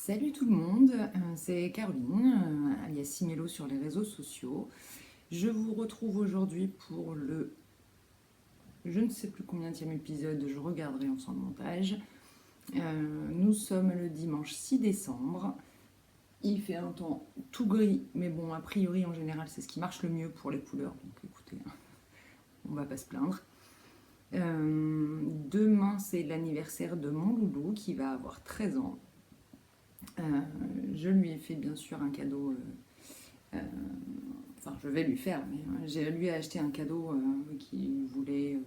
Salut tout le monde, c'est Caroline, alias Simelo sur les réseaux sociaux. Je vous retrouve aujourd'hui pour le je ne sais plus combienième épisode, je regarderai en fin de montage. Nous sommes le dimanche 6 décembre. Il fait un temps tout gris, mais bon, a priori en général c'est ce qui marche le mieux pour les couleurs, donc écoutez, on va pas se plaindre. Demain c'est l'anniversaire de mon loulou qui va avoir 13 ans. Je lui ai fait bien sûr un cadeau. Enfin, je vais lui faire, mais j'ai lui ai acheté un cadeau qu'il voulait,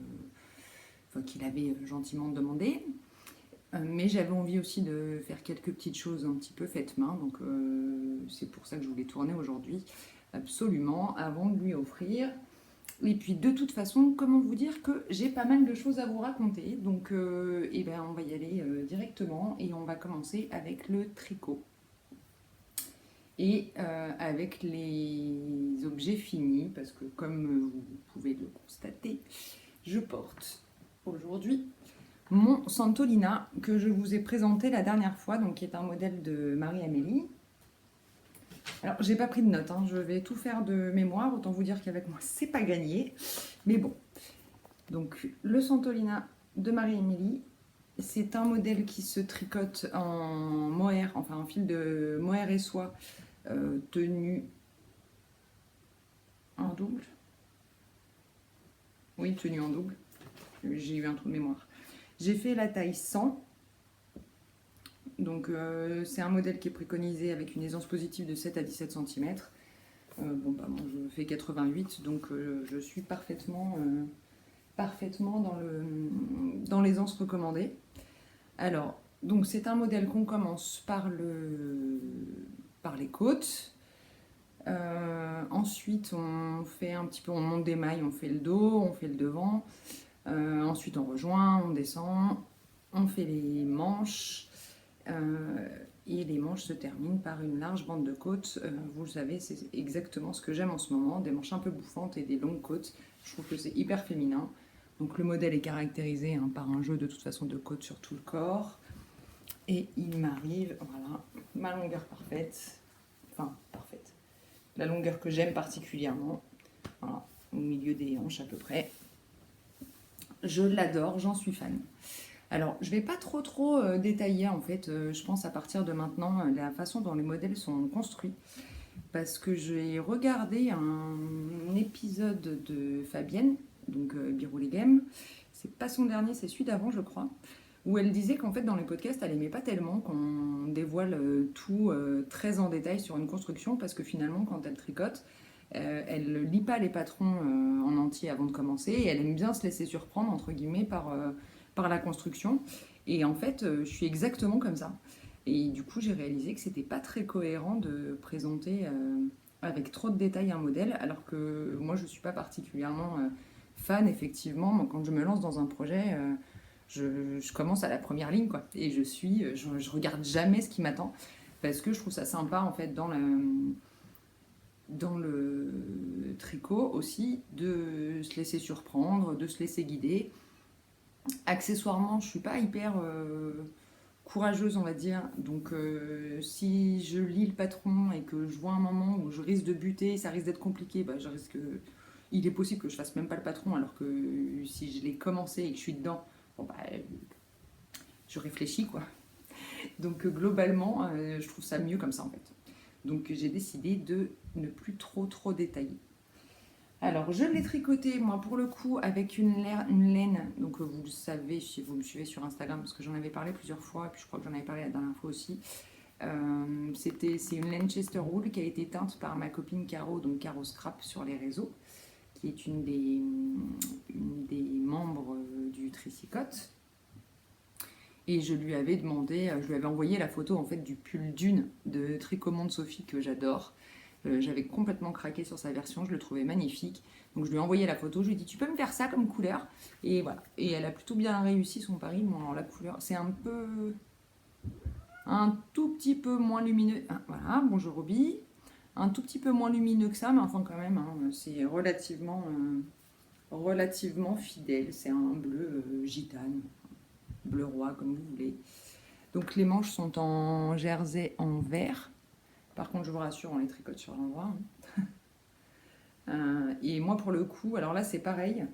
enfin, qu'il avait gentiment demandé. Mais j'avais envie aussi de faire quelques petites choses un petit peu faites main, donc c'est pour ça que je voulais tourner aujourd'hui, absolument, avant de lui offrir. Et puis de toute façon, comment vous dire que j'ai pas mal de choses à vous raconter, donc eh ben, on va y aller directement et on va commencer avec le tricot. Et avec les objets finis, parce que comme vous pouvez le constater, je porte aujourd'hui mon Santolina que je vous ai présenté la dernière fois, donc qui est un modèle de Marie-Amélie. Alors, j'ai pas pris de notes, hein, je vais tout faire de mémoire, autant vous dire qu'avec moi, c'est pas gagné. Mais bon, donc le Santolina de Marie-Amélie, c'est un modèle qui se tricote en mohair, enfin en fil de mohair et soie, tenu en double. Oui, tenu en double. J'ai eu un trou de mémoire. J'ai fait la taille 100. Donc c'est un modèle qui est préconisé avec une aisance positive de 7 à 17 cm. Bon, bah, moi je fais 88, donc je suis parfaitement dans l'aisance recommandée. Alors, donc c'est un modèle qu'on commence par les côtes. Ensuite, on fait un petit peu, on monte des mailles, on fait le dos, on fait le devant. Ensuite, on rejoint, on descend, on fait les manches. Et les manches se terminent par une large bande de côtes. Vous le savez, c'est exactement ce que j'aime en ce moment, des manches un peu bouffantes et des longues côtes. Je trouve que c'est hyper féminin. Donc le modèle est caractérisé par un jeu de toute façon de côtes sur tout le corps. Et il m'arrive, voilà, ma longueur parfaite. Enfin, parfaite. La longueur que j'aime particulièrement. Voilà, au milieu des hanches à peu près. Je l'adore, j'en suis fan. Alors, je vais pas trop détailler en fait, je pense à partir de maintenant, la façon dont les modèles sont construits. Parce que j'ai regardé un épisode de Fabienne, donc Birou Game. C'est pas son dernier, c'est celui d'avant, je crois. Où elle disait qu'en fait, dans les podcasts, elle aimait pas tellement qu'on dévoile tout très en détail sur une construction, parce que finalement, quand elle tricote, elle ne lit pas les patrons en entier avant de commencer, et elle aime bien se laisser surprendre, entre guillemets, par la construction. Et en fait, je suis exactement comme ça. Et du coup, j'ai réalisé que c'était pas très cohérent de présenter avec trop de détails un modèle, alors que moi, je suis pas particulièrement fan, effectivement. Moi, quand je me lance dans un projet, je commence à la première ligne, quoi. Et je regarde jamais ce qui m'attend, parce que je trouve ça sympa, en fait, dans le tricot aussi, de se laisser surprendre, de se laisser guider. Accessoirement, je suis pas hyper courageuse, on va dire. Donc, si je lis le patron et que je vois un moment où je risque de buter, ça risque d'être compliqué, bah, il est possible que je fasse même pas le patron, alors que si je l'ai commencé et que je suis dedans, bon, bah, je réfléchis, quoi. Donc, globalement, je trouve ça mieux comme ça, en fait. Donc, j'ai décidé de ne plus trop détailler. Alors, je l'ai tricoté, moi, pour le coup, avec une laine. Donc, vous le savez si vous me suivez sur Instagram, parce que j'en avais parlé plusieurs fois, et puis je crois que j'en avais parlé la dernière fois aussi. C'est une laine Chester Wool qui a été teinte par ma copine Caro, donc Caro Scrap sur les réseaux, qui est une des membres du Tricicote. Et je lui avais envoyé la photo en fait du pull Dune de Tricomonde Sophie que j'adore. J'avais complètement craqué sur sa version, je le trouvais magnifique. Donc je lui ai envoyé la photo, je lui ai dit tu peux me faire ça comme couleur. Et voilà. Et elle a plutôt bien réussi son pari. Bon, alors la couleur, c'est un tout petit peu moins lumineux. Ah, voilà, bonjour Roby. Un tout petit peu moins lumineux que ça, mais enfin quand même, hein, c'est relativement fidèle. C'est un bleu gitane, bleu roi comme vous voulez. Donc les manches sont en jersey en vert. Par contre, je vous rassure, on les tricote sur l'endroit. Et moi, pour le coup, alors là, c'est pareil.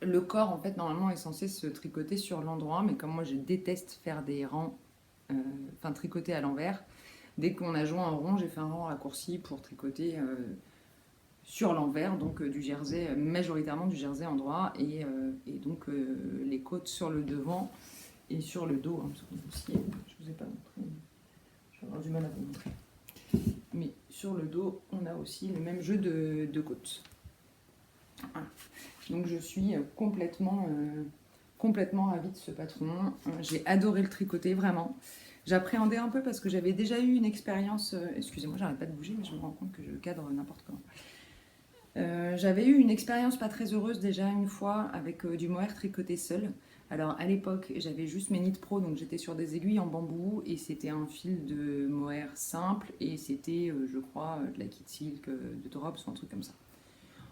Le corps, en fait, normalement, est censé se tricoter sur l'endroit, mais comme moi, je déteste faire des rangs, enfin tricoter à l'envers, dès qu'on a joint un rond, j'ai fait un rang raccourci pour tricoter sur l'envers, donc du jersey, majoritairement du jersey en droit, et donc les côtes sur le devant et sur le dos. Hein, aussi, je vous ai pas montré, je vais avoir du mal à vous montrer. Mais sur le dos, on a aussi le même jeu de côtes. Voilà. Donc je suis complètement ravie de ce patron. J'ai adoré le tricoter, vraiment. J'appréhendais un peu parce que j'avais déjà eu une expérience... excusez-moi, j'arrête pas de bouger, mais je me rends compte que je cadre n'importe comment. J'avais eu une expérience pas très heureuse déjà une fois avec du mohair tricoté seul. Alors à l'époque, j'avais juste mes Knit Pro, donc j'étais sur des aiguilles en bambou et c'était un fil de mohair simple et c'était, je crois, de la Kit Silk, de Drops ou un truc comme ça.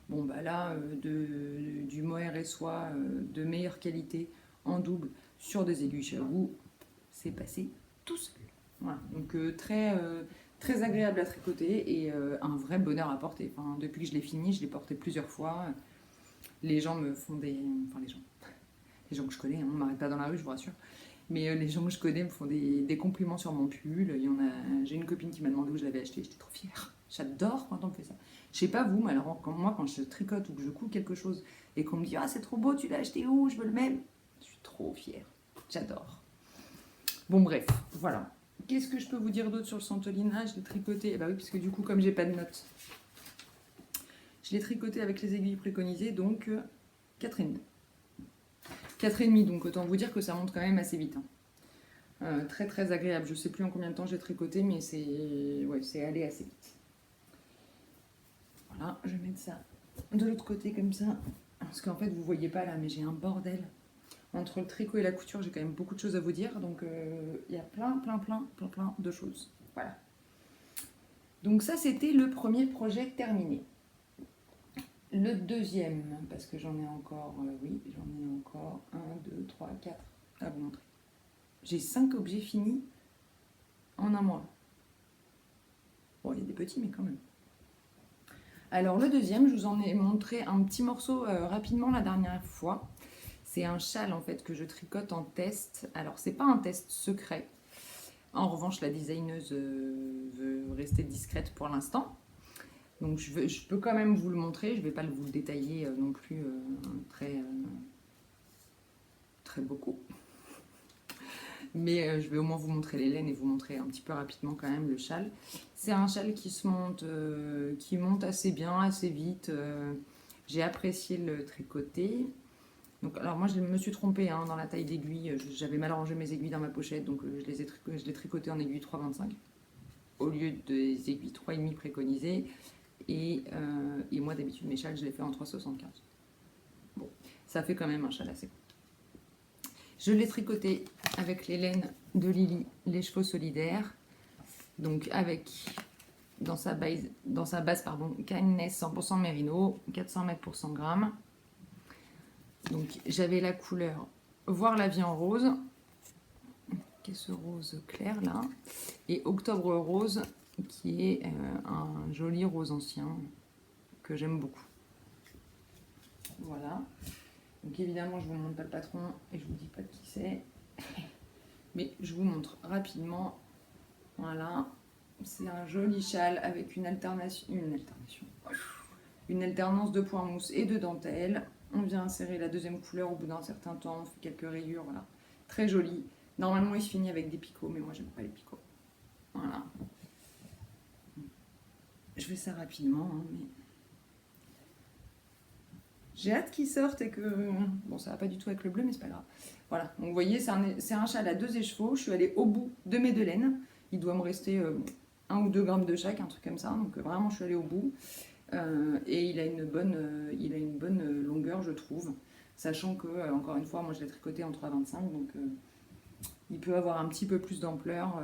Bon, bah là, du mohair et soie de meilleure qualité en double sur des aiguilles Chalhoub, c'est passé tout seul. Voilà, donc très agréable à tricoter et un vrai bonheur à porter. Enfin, depuis que je l'ai fini, je l'ai porté plusieurs fois. Les gens me font des... Enfin, les gens que je connais, hein, on ne m'arrête pas dans la rue, je vous rassure. Mais les gens que je connais me font des compliments sur mon pull. J'ai une copine qui m'a demandé où je l'avais acheté, j'étais trop fière. J'adore quand on me fait ça. Je sais pas vous, mais alors quand je tricote ou que je couds quelque chose et qu'on me dit « Ah, c'est trop beau, tu l'as acheté où? Je veux le même », je suis trop fière. J'adore. Bon, bref, voilà. Qu'est-ce que je peux vous dire d'autre sur le Santolina? Je l'ai tricoté, bah oui, parce que du coup, comme j'ai pas de notes, je l'ai tricoté avec les aiguilles préconisées, donc 4,5. 4,5, donc autant vous dire que ça monte quand même assez vite. Hein. Très très agréable. Je sais plus en combien de temps j'ai tricoté, mais c'est allé assez vite. Voilà, je vais mettre ça de l'autre côté comme ça. Parce qu'en fait, vous voyez pas là, mais j'ai un bordel. Entre le tricot et la couture, j'ai quand même beaucoup de choses à vous dire. Donc, il y a plein de choses. Voilà. Donc ça, c'était le premier projet terminé. Le deuxième, parce que j'en ai encore, j'en ai encore 1, 2, 3, 4 à vous montrer. J'ai 5 objets finis en un mois. Bon, il y a des petits, mais quand même. Alors le deuxième, je vous en ai montré un petit morceau rapidement la dernière fois. C'est un châle en fait que je tricote en test. Alors c'est pas un test secret. En revanche, la designeuse veut rester discrète pour l'instant. Donc je peux quand même vous le montrer. Je ne vais pas vous le détailler non plus très beaucoup. Mais je vais au moins vous montrer les laines et vous montrer un petit peu rapidement quand même le châle. C'est un châle qui monte assez bien, assez vite. J'ai apprécié le tricoter. Donc, alors moi je me suis trompée hein, dans la taille d'aiguille. J'avais mal rangé mes aiguilles dans ma pochette, donc je l'ai tricoté en aiguille 3,25 au lieu des aiguilles 3,5 préconisées. Et moi d'habitude mes châles je les fais en 3,75. Bon, ça fait quand même un châle assez court. Je l'ai tricoté avec les laines de Lily, les chevaux solidaires. Donc avec, dans sa base, Kindness 100% Merino, 400 mètres pour 100 grammes. Donc j'avais la couleur Voir la vie en rose, qui est ce rose clair là, et Octobre rose, qui est un joli rose ancien que j'aime beaucoup. Voilà. Donc évidemment, je ne vous montre pas le patron et je ne vous dis pas qui c'est. Mais je vous montre rapidement. Voilà. C'est un joli châle avec une alternance de point mousse et de dentelle. On vient insérer la deuxième couleur au bout d'un certain temps. On fait quelques rayures. Voilà. Très joli. Normalement, il se finit avec des picots, mais moi, j'aime pas les picots. Voilà. Je fais ça rapidement, hein, mais... J'ai hâte qu'il sorte et que... Bon, ça va pas du tout avec le bleu, mais c'est pas grave. Voilà, donc vous voyez, c'est un châle à 2 écheveaux. Je suis allée au bout de mes 2 laines. Il doit me rester 1 ou 2 grammes de chaque, un truc comme ça. Donc vraiment, je suis allée au bout. Et il a une bonne longueur, je trouve. Sachant que, encore une fois, moi je l'ai tricoté en 3,25. Donc il peut avoir un petit peu plus d'ampleur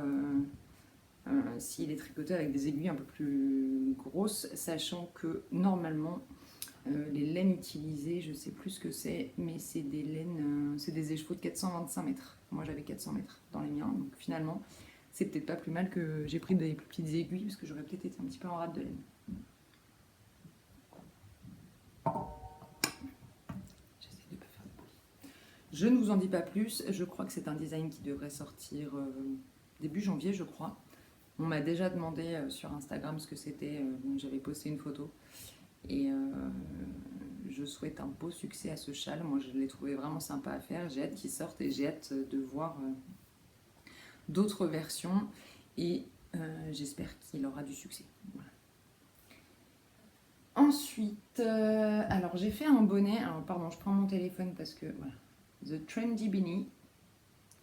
s'il est tricoté avec des aiguilles un peu plus grosses. Sachant que, normalement... Les laines utilisées, je sais plus ce que c'est, mais c'est des laines, c'est des écheveaux de 425 mètres. Moi j'avais 400 mètres dans les miens, donc finalement c'est peut-être pas plus mal que j'ai pris des plus petites aiguilles, parce que j'aurais peut-être été un petit peu en rate de laine. J'essaie de pas faire de bruit. Je ne vous en dis pas plus, je crois que c'est un design qui devrait sortir début janvier, je crois. On m'a déjà demandé sur Instagram ce que c'était, j'avais posté une photo. Et je souhaite un beau succès à ce châle. Moi, je l'ai trouvé vraiment sympa à faire. J'ai hâte qu'il sorte et j'ai hâte de voir d'autres versions. Et j'espère qu'il aura du succès. Voilà. Ensuite, alors j'ai fait un bonnet. Alors, pardon, je prends mon téléphone parce que voilà. The Trendy Beanie,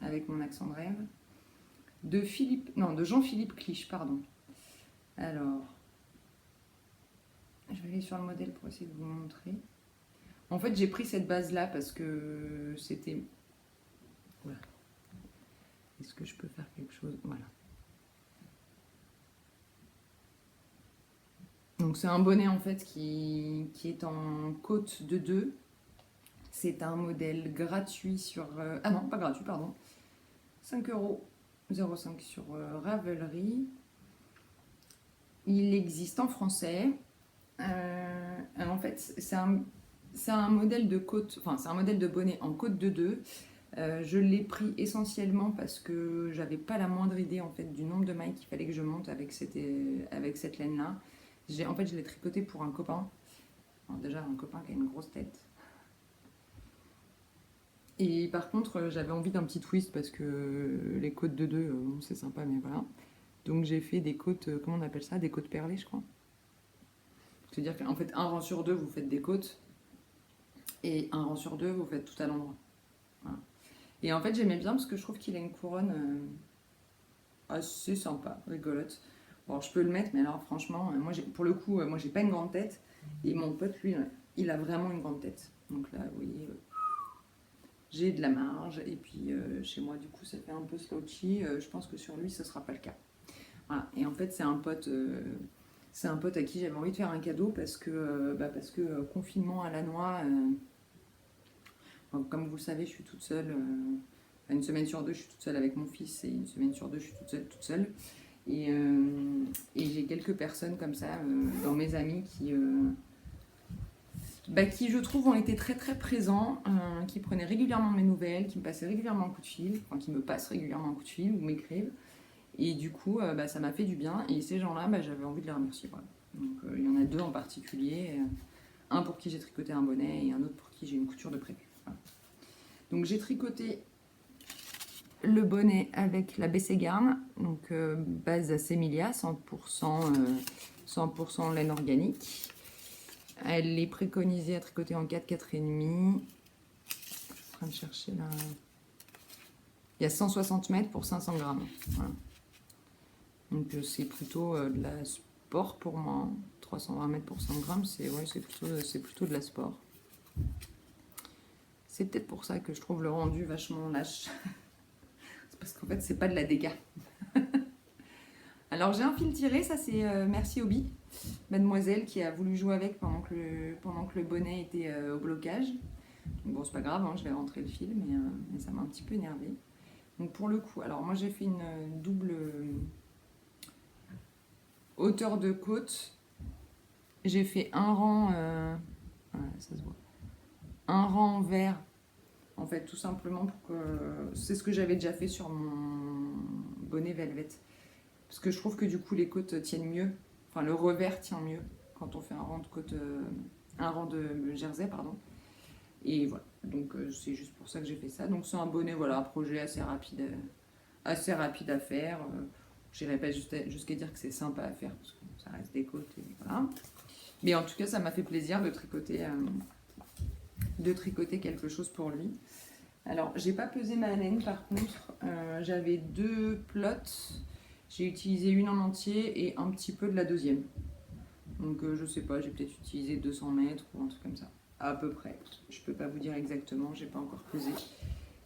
avec mon accent de rêve, de Jean-Philippe Clich, pardon. Alors, je vais aller sur le modèle pour essayer de vous montrer. En fait, j'ai pris cette base-là parce que c'était... Voilà. Est-ce que je peux faire quelque chose? Voilà. Donc c'est un bonnet en fait qui est en côte de 2. C'est un modèle gratuit sur... Ah non, pas gratuit, pardon. 5,05 € sur Ravelry. Il existe en français. En fait, c'est un modèle de côte, enfin c'est un modèle de bonnet en côte de 2. Je l'ai pris essentiellement parce que j'avais pas la moindre idée en fait du nombre de mailles qu'il fallait que je monte avec cette laine là. En fait, je l'ai tricoté pour un copain. Alors déjà un copain qui a une grosse tête. Et par contre, j'avais envie d'un petit twist parce que les côtes de 2, bon, c'est sympa, mais voilà. Donc j'ai fait des côtes, comment on appelle ça? Des côtes perlées, je crois. C'est-à-dire qu'en fait, un rang sur 2, vous faites des côtes. Et un rang sur 2, vous faites tout à l'endroit. Voilà. Et en fait, j'aimais bien parce que je trouve qu'il a une couronne assez sympa, rigolote. Bon, je peux le mettre, mais alors franchement, moi, pour le coup, moi, j'ai pas une grande tête. Et mon pote, lui, il a vraiment une grande tête. Donc là, vous voyez, j'ai de la marge. Et puis, chez moi, du coup, ça fait un peu slouchy. Je pense que sur lui, ce sera pas le cas. Voilà. Et en fait, c'est un pote à qui j'avais envie de faire un cadeau parce que, confinement à la noix, comme vous le savez, je suis toute seule. Une semaine sur 2, je suis toute seule avec mon fils et une semaine sur 2, je suis toute seule. Et j'ai quelques personnes comme ça dans mes amis qui, je trouve, ont été très très présents, qui prenaient régulièrement mes nouvelles, qui me passaient régulièrement un coup de fil, enfin qui me passent régulièrement un coup de fil ou m'écrivent. Et du coup, ça m'a fait du bien. Et ces gens-là, j'avais envie de les remercier. Voilà. Donc il y en a 2 en particulier. Un pour qui j'ai tricoté un bonnet et un autre pour qui j'ai une couture de prévu. Voilà. Donc j'ai tricoté le bonnet avec la BC Garn, donc base Assemilia, 100% laine organique. Elle est préconisée à tricoter en 4, 4,5. Je suis en train de chercher là. Il y a 160 mètres pour 500 grammes. Voilà. Donc c'est plutôt de la sport pour moi. 320 mètres pour 100 grammes, c'est plutôt de la sport. C'est peut-être pour ça que je trouve le rendu vachement lâche. C'est parce qu'en fait, c'est pas de la déca. Alors j'ai un fil tiré, ça c'est merci Obi, mademoiselle qui a voulu jouer avec pendant que le bonnet était au blocage. Donc, bon, c'est pas grave, hein, je vais rentrer le fil, mais ça m'a un petit peu énervé. Donc pour le coup, alors moi j'ai fait une double hauteur de côte. J'ai fait un rang, voilà, ça se voit, un rang vert, en fait, tout simplement pour que... C'est ce que j'avais déjà fait sur mon bonnet Velvet. Parce que je trouve que du coup, les côtes tiennent mieux. Enfin, le revers tient mieux quand on fait un rang de côte, un rang de jersey, pardon. Et voilà, donc c'est juste pour ça que j'ai fait ça. Donc c'est un bonnet, voilà, un projet assez rapide à faire. Je n'irai pas jusqu'à dire que c'est sympa à faire, parce que ça reste des côtes, et voilà. Mais en tout cas, ça m'a fait plaisir de tricoter quelque chose pour lui. Alors, j'ai pas pesé ma laine, par contre. J'avais 2 plots. J'ai utilisé une en entier et un petit peu de la deuxième. Donc, je sais pas, j'ai peut-être utilisé 200 mètres ou un truc comme ça. À peu près. Je peux pas vous dire exactement, j'ai pas encore pesé.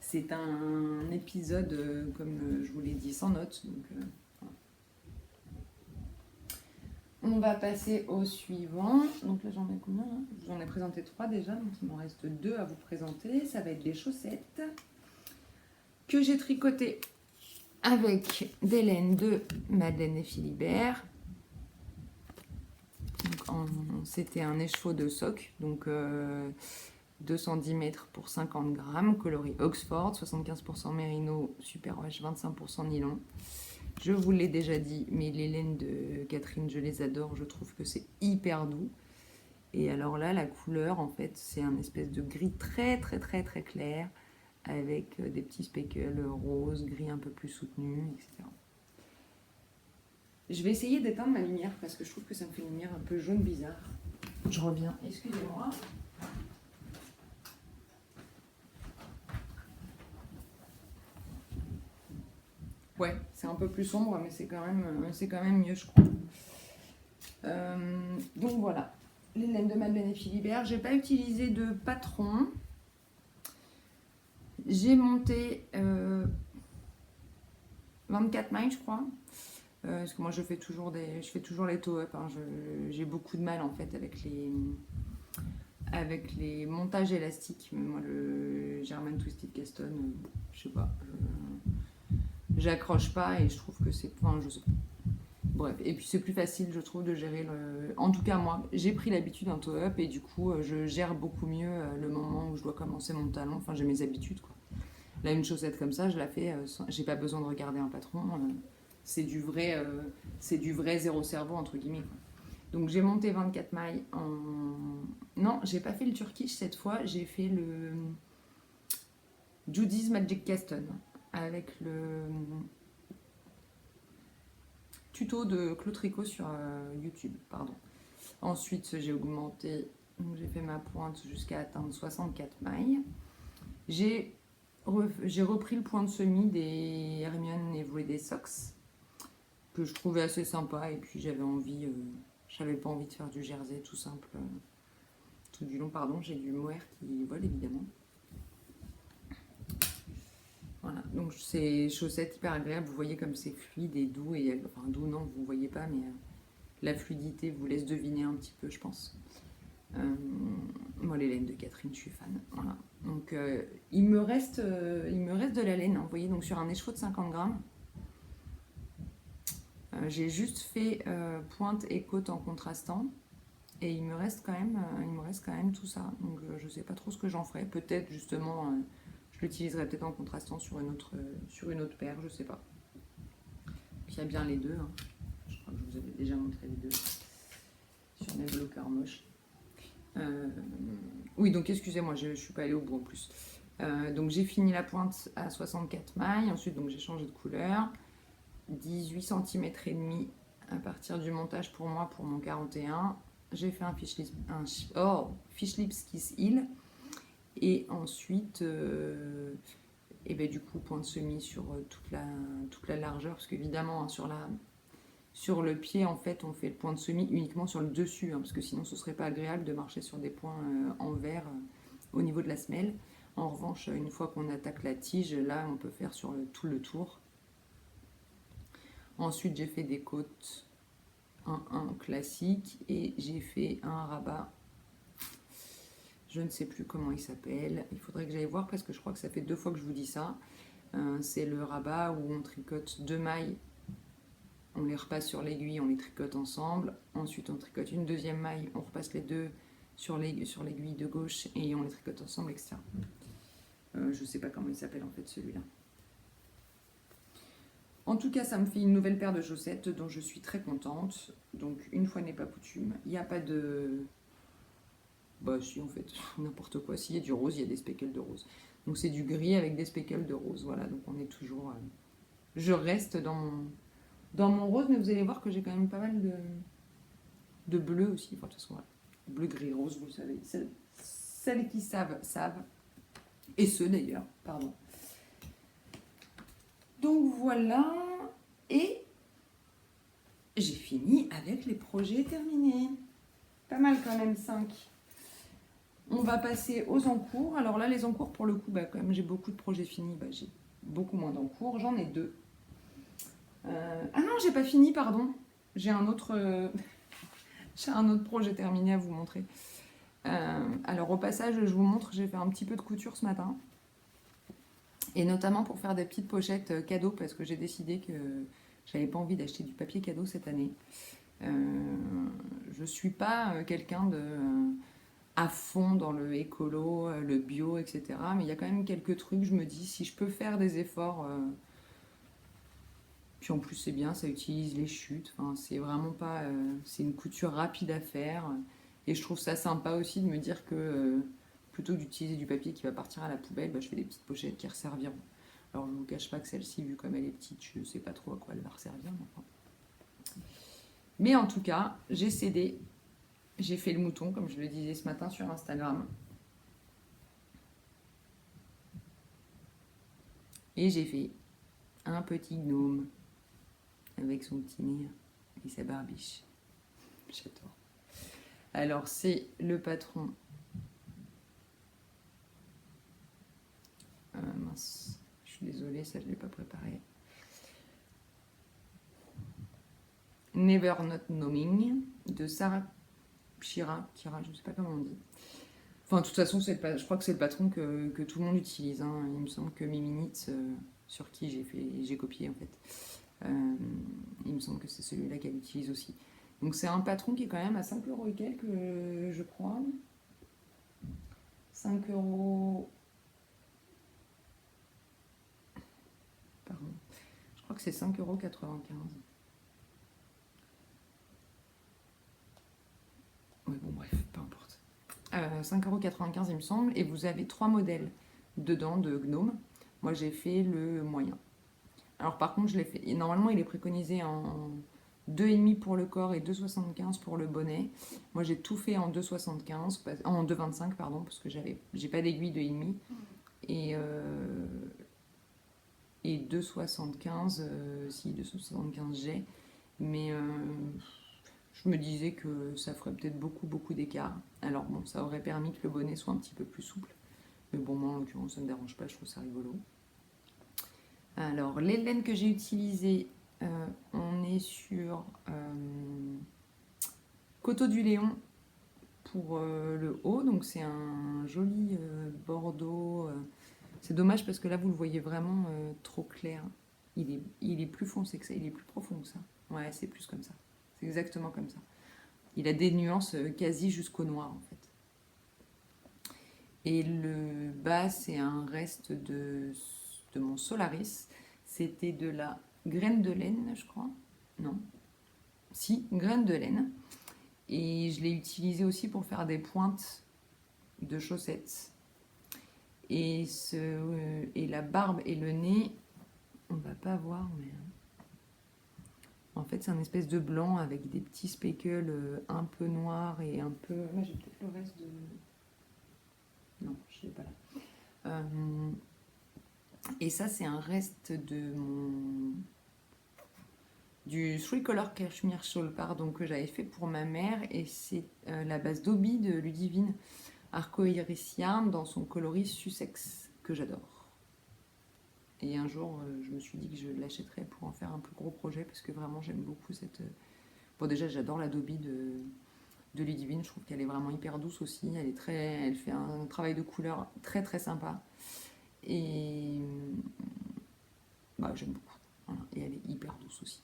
C'est un épisode, comme je vous l'ai dit, sans notes. Donc, voilà. On va passer au suivant. Donc là, j'en ai combien là? J'en ai présenté 3 déjà, donc il m'en reste 2 à vous présenter. Ça va être des chaussettes que j'ai tricotées avec des laines de Madeleine et Philibert. C'était un écheveau de soc, donc 210 mètres pour 50 grammes, coloris Oxford, 75% mérino, superwash, 25% nylon. Je vous l'ai déjà dit, mais les laines de Catherine, je les adore, je trouve que c'est hyper doux. Et alors là, la couleur, en fait, c'est un espèce de gris très très très très clair, avec des petits speckles roses, gris un peu plus soutenu, etc. Je vais essayer d'éteindre ma lumière parce que je trouve que ça me fait une lumière un peu jaune bizarre. Je reviens, excusez-moi. Ouais, c'est un peu plus sombre, mais c'est quand même mieux, je crois. Donc voilà, les laines de Madeleine et Philibert. J'ai pas utilisé de patron. J'ai monté 24 mailles, je crois. Parce que moi, je fais toujours les toe-up. Hein. J'ai beaucoup de mal en fait avec les montages élastiques. Moi, le German Twisted Caston, je sais pas. J'accroche pas et je trouve que c'est. Enfin, je sais pas. Bref, et puis c'est plus facile, je trouve, de gérer le. En tout cas, moi, j'ai pris l'habitude d'un toe-up et du coup, je gère beaucoup mieux le moment où je dois commencer mon talon. Enfin, j'ai mes habitudes, quoi. Là, une chaussette comme ça, je la fais. J'ai pas besoin de regarder un patron. C'est du vrai zéro cerveau entre guillemets, quoi. Donc j'ai monté 24 mailles en. Non, j'ai pas fait le Turkish cette fois. J'ai fait le Judy's Magic Caston avec le tuto de Claude Tricot sur YouTube, pardon. Ensuite, j'ai augmenté, donc j'ai fait ma pointe jusqu'à atteindre 64 mailles. J'ai repris le point de semis des Hermione Everyday Socks que je trouvais assez sympa et puis j'avais pas envie de faire du jersey tout simple, tout du long, pardon. J'ai du mohair qui vole évidemment. Voilà, donc c'est chaussettes hyper agréables, vous voyez comme c'est fluide et doux, et enfin doux non, vous ne voyez pas, mais la fluidité vous laisse deviner un petit peu, je pense. Moi, les laines de Catherine, je suis fan. Voilà. Donc il me reste de la laine, hein, vous voyez, donc sur un écheveau de 50 grammes. J'ai juste fait pointe et côte en contrastant. Et il me reste quand même tout ça. Donc je sais pas trop ce que j'en ferai. Peut-être justement, je l'utiliserai peut-être en contrastant sur une autre paire, je sais pas. Puis il y a bien les deux. Hein. Je crois que je vous avais déjà montré les deux sur mes bloqueurs moches. Oui, donc excusez-moi, je suis pas allée au bout en plus. Donc j'ai fini la pointe à 64 mailles. Ensuite, donc j'ai changé de couleur. 18 cm et demi à partir du montage pour moi pour mon 41. J'ai fait un fish lips kiss heel et ensuite et ben du coup point de semis sur toute la largeur parce qu'évidemment hein, sur le pied en fait on fait le point de semis uniquement sur le dessus hein, parce que sinon ce serait pas agréable de marcher sur des points en vert au niveau de la semelle. En revanche une fois qu'on attaque la tige là on peut faire sur tout le tour. Ensuite j'ai fait des côtes un classique et j'ai fait un rabat, je ne sais plus comment il s'appelle, il faudrait que j'aille voir parce que je crois que ça fait 2 fois que je vous dis ça. C'est le rabat où on tricote 2 mailles, on les repasse sur l'aiguille, on les tricote ensemble, ensuite on tricote une deuxième maille, on repasse les deux sur l'aiguille de gauche et on les tricote ensemble, etc. Je sais pas comment il s'appelle en fait celui-là. En tout cas, ça me fait une nouvelle paire de chaussettes dont je suis très contente. Donc, une fois n'est pas coutume, il n'y a pas de... Bah si, en fait, n'importe quoi. S'il y a du rose, il y a des speckles de rose. Donc, c'est du gris avec des speckles de rose. Voilà, donc on est toujours... Je reste dans mon rose, mais vous allez voir que j'ai quand même pas mal de bleu aussi. Enfin, de toute façon, voilà. Bleu, gris, rose, vous le savez. Celles qui savent. Et ceux d'ailleurs, pardon. Donc voilà, et j'ai fini avec les projets terminés. Pas mal quand même, 5. On va passer aux encours. Alors là, les encours, pour le coup, bah, comme j'ai beaucoup de projets finis, bah, j'ai beaucoup moins d'encours. J'en ai 2. Ah non, j'ai pas fini, pardon. J'ai un autre... J'ai un autre projet terminé à vous montrer. Alors au passage, je vous montre, j'ai fait un petit peu de couture ce matin. Et notamment pour faire des petites pochettes cadeaux, parce que j'ai décidé que j'avais pas envie d'acheter du papier cadeau cette année. Je suis pas quelqu'un de à fond dans le écolo, le bio, etc. Mais il y a quand même quelques trucs, je me dis, si je peux faire des efforts, puis en plus c'est bien, ça utilise les chutes, enfin, c'est vraiment pas... c'est une couture rapide à faire. Et je trouve ça sympa aussi de me dire que plutôt que d'utiliser du papier qui va partir à la poubelle, bah, je fais des petites pochettes qui resserviront. Alors je ne vous cache pas que celle-ci, vu comme elle est petite, je ne sais pas trop à quoi elle va resservir. Mais en tout cas, j'ai cédé. J'ai fait le mouton, comme je le disais ce matin sur Instagram. Et j'ai fait un petit gnome avec son petit nez et sa barbiche. J'adore. Alors c'est le patron. Mince, je suis désolée, ça je ne l'ai pas préparé. Never Not Knowing de Sarah Kira, je ne sais pas comment on dit. Enfin, de toute façon, je crois que c'est le patron que tout le monde utilise. Hein. Il me semble que Miminit, sur qui j'ai copié en fait, il me semble que c'est celui-là qu'elle utilise aussi. Donc c'est un patron qui est quand même à 5 euros et quelques, je crois. 5 euros. Pardon. Je crois que c'est 5,95 €. Oui, bon, bref, peu importe. 5,95 € il me semble. Et vous avez 3 modèles dedans de gnome. Moi j'ai fait le moyen. Alors par contre, je l'ai fait. Et normalement, il est préconisé en 2,5 pour le corps et 2,75 pour le bonnet. Moi, j'ai tout fait en 2,75, en 2,25 pardon, parce que j'ai pas d'aiguille 2,5 et 2,75 si 2,75 j'ai. Mais je me disais que ça ferait peut-être beaucoup d'écart. Alors bon, ça aurait permis que le bonnet soit un petit peu plus souple. Mais bon, moi en l'occurrence, ça ne me dérange pas, je trouve ça rigolo. Alors, les laines que j'ai utilisées, on est sur Coteau du Léon pour le haut. Donc, c'est un joli bordeaux. C'est dommage parce que là, vous le voyez vraiment trop clair. Il est plus foncé que ça, il est plus profond que ça. Ouais, c'est plus comme ça. C'est exactement comme ça. Il a des nuances quasi jusqu'au noir, en fait. Et le bas, c'est un reste de mon Solaris. C'était de la graine de laine, je crois. Non. Si, graine de laine. Et je l'ai utilisé aussi pour faire des pointes de chaussettes. Et la barbe et le nez, on va pas voir, mais en fait c'est un espèce de blanc avec des petits speckles un peu noirs et un peu... Là j'ai peut-être le reste de... Non, je l'ai pas là. Et ça c'est un reste de du Three Color Cashmere Shawl pardon, que j'avais fait pour ma mère, et c'est la base d'Obi de Ludivine Arcoiris Yarn dans son coloris Sussex que j'adore. Et un jour je me suis dit que je l'achèterais pour en faire un plus gros projet parce que vraiment j'aime beaucoup cette... Bon déjà j'adore la Dobby de Ludivine, je trouve qu'elle est vraiment hyper douce aussi, elle fait un travail de couleur très sympa et bah, j'aime beaucoup. Voilà. Et elle est hyper douce aussi.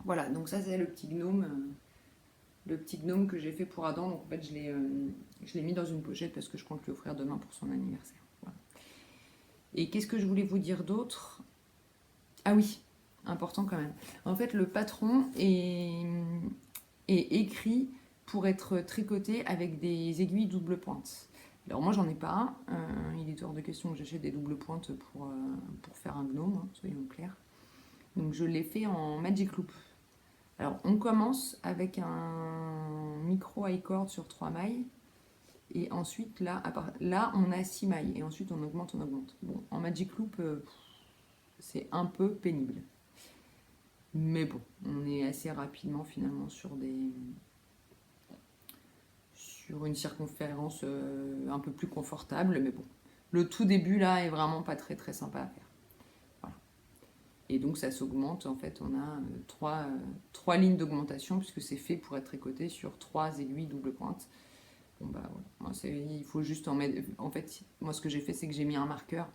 Voilà, donc ça c'est le petit gnome que j'ai fait pour Adam. Donc en fait je l'ai mis dans une pochette parce que je compte lui offrir demain pour son anniversaire. Voilà. Et qu'est-ce que je voulais vous dire d'autre? Ah oui, important quand même. En fait le patron est écrit pour être tricoté avec des aiguilles double pointe. Alors moi j'en ai pas, il est hors de question que j'achète des doubles pointes pour faire un gnome, hein, soyons clairs. Donc je l'ai fait en Magic Loop. Alors on commence avec un micro high cord sur 3 mailles, et ensuite là on a 6 mailles, et ensuite on augmente. Bon, en Magic Loop c'est un peu pénible. Mais bon, on est assez rapidement finalement sur une circonférence un peu plus confortable, mais bon. Le tout début là est vraiment pas très sympa à faire. Voilà. Et donc ça s'augmente, en fait on a trois lignes d'augmentation puisque c'est fait pour être tricoté sur 3 aiguilles double pointe. Bon bah voilà, moi, il faut juste en mettre. En fait, moi ce que j'ai fait, c'est que j'ai mis un marqueur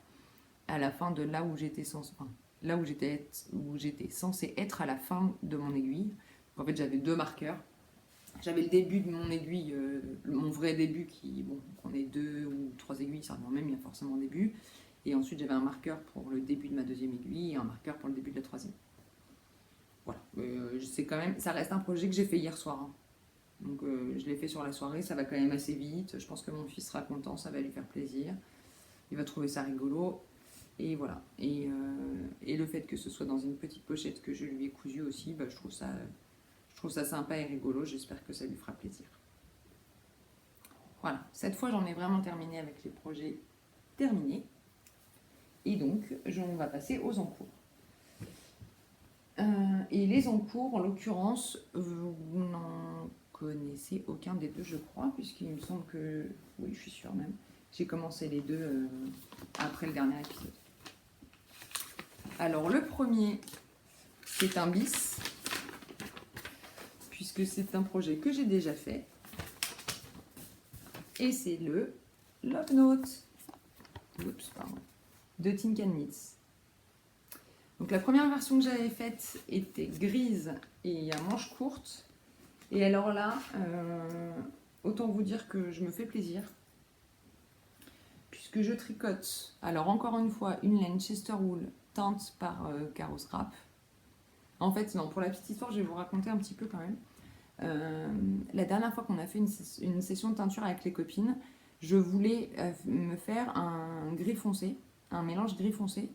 à la fin de là où j'étais censé, enfin, là où j'étais censé être à la fin de mon aiguille. En fait, j'avais 2 marqueurs. J'avais le début de mon aiguille, mon vrai début qui, bon, qu'on ait 2 ou 3 aiguilles, ça revient même, il y a forcément un début. Et ensuite, j'avais un marqueur pour le début de ma 2e aiguille et un marqueur pour le début de la 3e. Voilà, c'est quand même, ça reste un projet que j'ai fait hier soir, hein. Donc je l'ai fait sur la soirée, ça va quand même assez vite. Je pense que mon fils sera content, ça va lui faire plaisir. Il va trouver ça rigolo. Et voilà. Et le fait que ce soit dans une petite pochette que je lui ai cousue aussi, bah, je trouve ça sympa et rigolo. J'espère que ça lui fera plaisir. Voilà. Cette fois, j'en ai vraiment terminé avec les projets terminés. Et donc, on va passer aux encours. Et les encours, en l'occurrence, vous n'en connaissez aucun des deux, je crois, puisqu'il me semble que... Oui, je suis sûre même. J'ai commencé les deux après le dernier épisode. Alors, le premier, c'est un bis, puisque c'est un projet que j'ai déjà fait. Et c'est le Love Note. Oups, pardon. De Think & Knits. Donc la première version que j'avais faite était grise et à manches courtes. Et alors là, autant vous dire que je me fais plaisir. Puisque je tricote, alors encore une fois, une laine Chester Wool teinte par Caro Scrap. En fait, non, pour la petite histoire, je vais vous raconter un petit peu quand même. La dernière fois qu'on a fait une session de teinture avec les copines, je voulais me faire un gris foncé, un mélange gris foncé.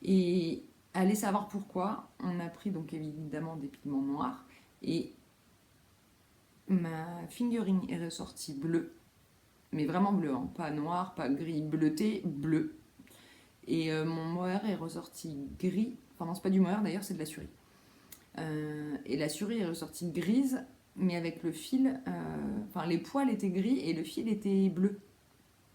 Et allez savoir pourquoi, on a pris donc évidemment des pigments noirs et ma fingering est ressortie bleue, mais vraiment bleu, hein, pas noir, pas gris, bleuté, bleu. Et mon mohair est ressorti gris, enfin non c'est pas du mohair d'ailleurs, c'est de la surie. Et la surie est ressortie grise, mais avec le fil, enfin les poils étaient gris et le fil était bleu.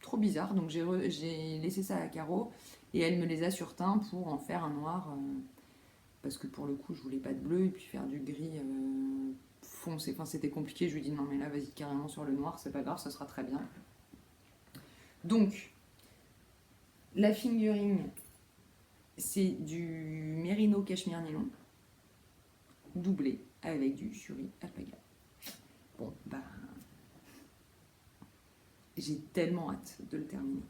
Trop bizarre, donc j'ai laissé ça à Caro et elle me les a surteints pour en faire un noir, parce que pour le coup je voulais pas de bleu et puis faire du gris foncé, enfin c'était compliqué, je lui ai dit non mais là vas-y carrément sur le noir, c'est pas grave, ça sera très bien. Donc la fingering, c'est du mérino cachemire nylon doublé avec du suri alpaga. Bon, bah, j'ai tellement hâte de le terminer.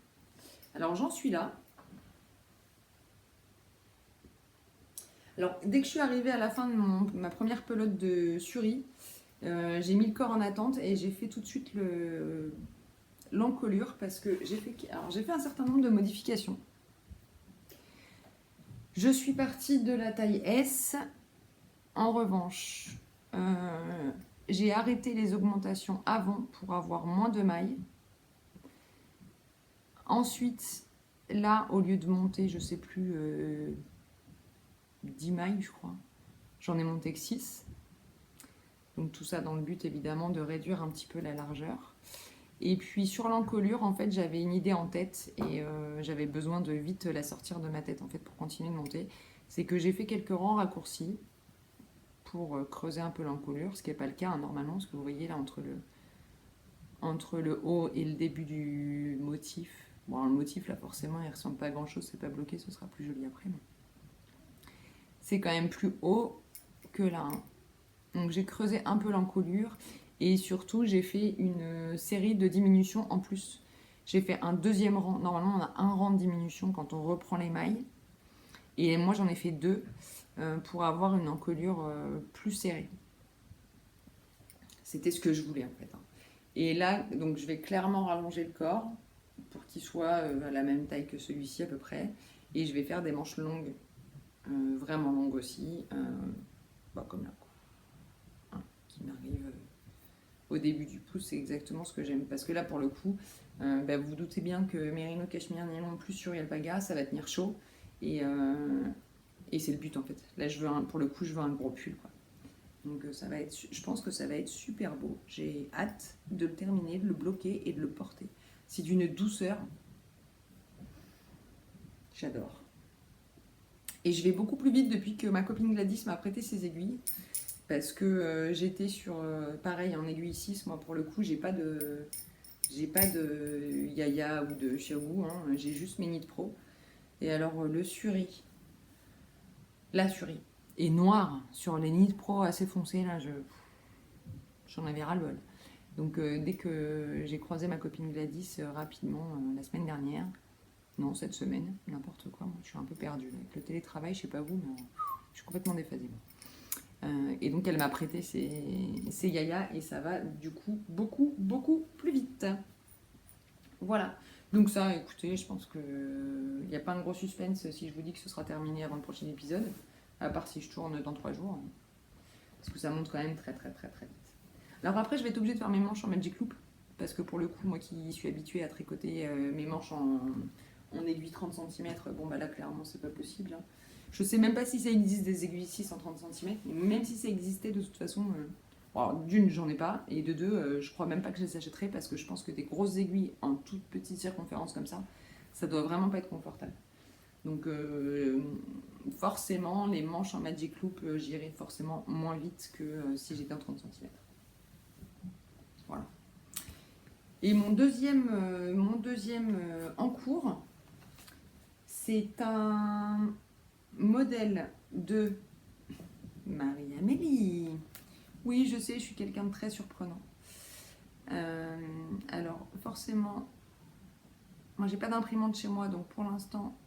Alors, j'en suis là. Alors, dès que je suis arrivée à la fin de ma première pelote de suri, j'ai mis le corps en attente et j'ai fait tout de suite l'encolure parce que j'ai fait un certain nombre de modifications. Je suis partie de la taille S. En revanche, j'ai arrêté les augmentations avant pour avoir moins de mailles. Ensuite, là, au lieu de monter, je sais plus, 10 mailles, je crois, j'en ai monté que 6. Donc tout ça dans le but, évidemment, de réduire un petit peu la largeur. Et puis sur l'encolure, en fait, j'avais une idée en tête et j'avais besoin de vite la sortir de ma tête, en fait, pour continuer de monter. C'est que j'ai fait quelques rangs raccourcis pour creuser un peu l'encolure, ce qui n'est pas le cas, hein, normalement, parce que vous voyez là, entre le haut et le début du motif. Bon, le motif, là, forcément, il ressemble pas à grand-chose, c'est pas bloqué, ce sera plus joli après. Mais... c'est quand même plus haut que là. Hein. Donc, j'ai creusé un peu l'encolure et surtout, j'ai fait une série de diminutions en plus. J'ai fait un deuxième rang. Normalement, on a un rang de diminution quand on reprend les mailles. Et moi, j'en ai fait 2 pour avoir une encolure plus serrée. C'était ce que je voulais, en fait. Hein. Et là, donc, je vais clairement rallonger le corps pour qu'il soit à la même taille que celui-ci à peu près. Et je vais faire des manches longues, vraiment longues aussi, comme là, quoi. Hein, qui m'arrive au début du pouce, c'est exactement ce que j'aime. Parce que là, pour le coup, vous vous doutez bien que Merino Cachemire Nylon plus sur Alpaga, ça va tenir chaud. Et c'est le but, en fait. Là, pour le coup, je veux un gros pull, quoi. Donc je pense que ça va être super beau. J'ai hâte de le terminer, de le bloquer et de le porter. C'est d'une douceur. J'adore. Et je vais beaucoup plus vite depuis que ma copine Gladys m'a prêté ses aiguilles. Parce que j'étais sur, pareil, en aiguille 6, moi pour le coup, j'ai pas de Yaya ou de Xiaowu, hein, j'ai juste mes Nid Pro. Et alors le Suri, la Suri, est noire sur les Nid Pro assez foncés, là, j'en avais ras-le-bol. Donc dès que j'ai croisé ma copine Gladys rapidement la semaine dernière, non, cette semaine, n'importe quoi, moi je suis un peu perdue. Avec le télétravail, je sais pas vous, mais je suis complètement déphasée. Et donc elle m'a prêté ses Yaya et ça va du coup beaucoup, beaucoup plus vite. Voilà. Donc ça, écoutez, je pense qu'il n'y a pas un gros suspense si je vous dis que ce sera terminé avant le prochain épisode, à part si je tourne dans 3 jours, parce que ça monte quand même très très très très vite. Alors après, je vais être obligée de faire mes manches en Magic Loop, parce que pour le coup, moi qui suis habituée à tricoter mes manches en aiguille 30 cm, bon bah là clairement c'est pas possible. Hein. Je sais même pas si ça existe des aiguilles 6 en 30 cm, mais même si ça existait de toute façon, d'une j'en ai pas, et de deux, je crois même pas que je les achèterai parce que je pense que des grosses aiguilles en toute petite circonférence comme ça doit vraiment pas être confortable. Donc forcément, les manches en Magic Loop, j'irai forcément moins vite que si j'étais en 30 cm. Voilà. Et mon deuxième en cours, c'est un modèle de Marie-Amélie. Oui, je sais, je suis quelqu'un de très surprenant. Alors, forcément, moi j'ai pas d'imprimante chez moi, donc pour l'instant,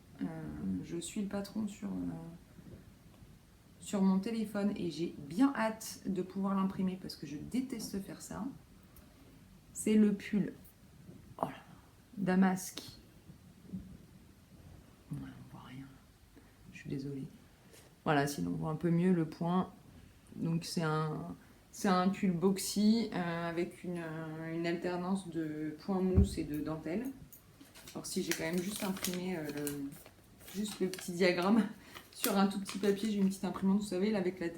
je suis le patron sur mon téléphone et j'ai bien hâte de pouvoir l'imprimer parce que je déteste faire ça. C'est le pull Damask. Ouais, on voit rien. Je suis désolée. Voilà, sinon on voit un peu mieux le point. Donc c'est un pull boxy avec une alternance de point mousse et de dentelle. Alors si j'ai quand même juste imprimé juste le petit diagramme sur un tout petit papier, j'ai une petite imprimante, vous savez, là, avec la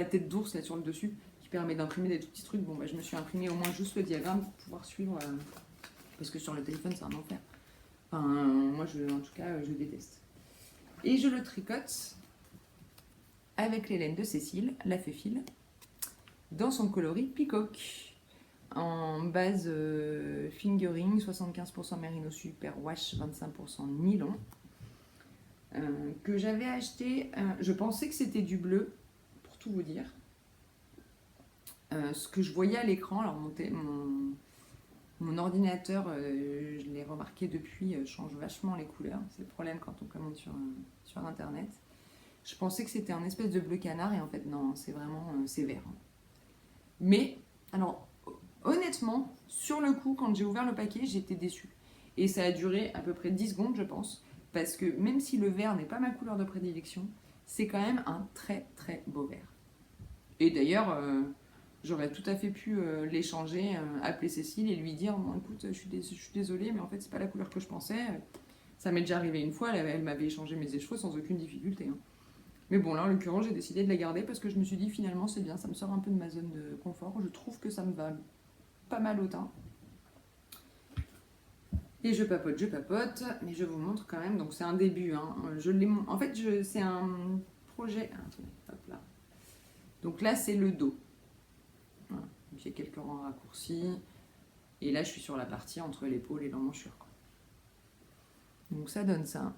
tête d'ours là sur le dessus, qui permet d'imprimer des tout petits trucs. Bon, bah, je me suis imprimé au moins juste le diagramme pour pouvoir suivre, parce que sur le téléphone, c'est un enfer. Enfin, moi, en tout cas, je déteste. Et je le tricote avec les laines de Cécile, la Féfile, dans son coloris Peacock, en base fingering, 75% merino super wash, 25% nylon, que j'avais acheté, je pensais que c'était du bleu, pour tout vous dire. Ce que je voyais à l'écran, alors mon ordinateur, je l'ai remarqué depuis, change vachement les couleurs. C'est le problème quand on commande sur Internet. Je pensais que c'était un espèce de bleu canard et en fait non, c'est vraiment c'est vert. Mais, alors, honnêtement, sur le coup, quand j'ai ouvert le paquet, j'étais déçue. Et ça a duré à peu près 10 secondes, je pense, parce que même si le vert n'est pas ma couleur de prédilection, c'est quand même un très très beau vert. Et d'ailleurs, j'aurais tout à fait pu l'échanger, appeler Cécile et lui dire bon, écoute, je suis désolée, mais en fait, c'est pas la couleur que je pensais. Ça m'est déjà arrivé une fois, elle m'avait échangé mes cheveux sans aucune difficulté. Hein. Mais bon, là, en l'occurrence, j'ai décidé de la garder parce que je me suis dit finalement, c'est bien, ça me sort un peu de ma zone de confort. Je trouve que ça me va pas mal au teint. Et je papote, mais je vous montre quand même. Donc, c'est un début. Hein. En fait, c'est un projet. Attendez, hop là. Donc là, c'est le dos. Voilà. J'ai quelques rangs raccourcis. Et là, je suis sur la partie entre l'épaule et l'emmanchure. Donc ça donne ça.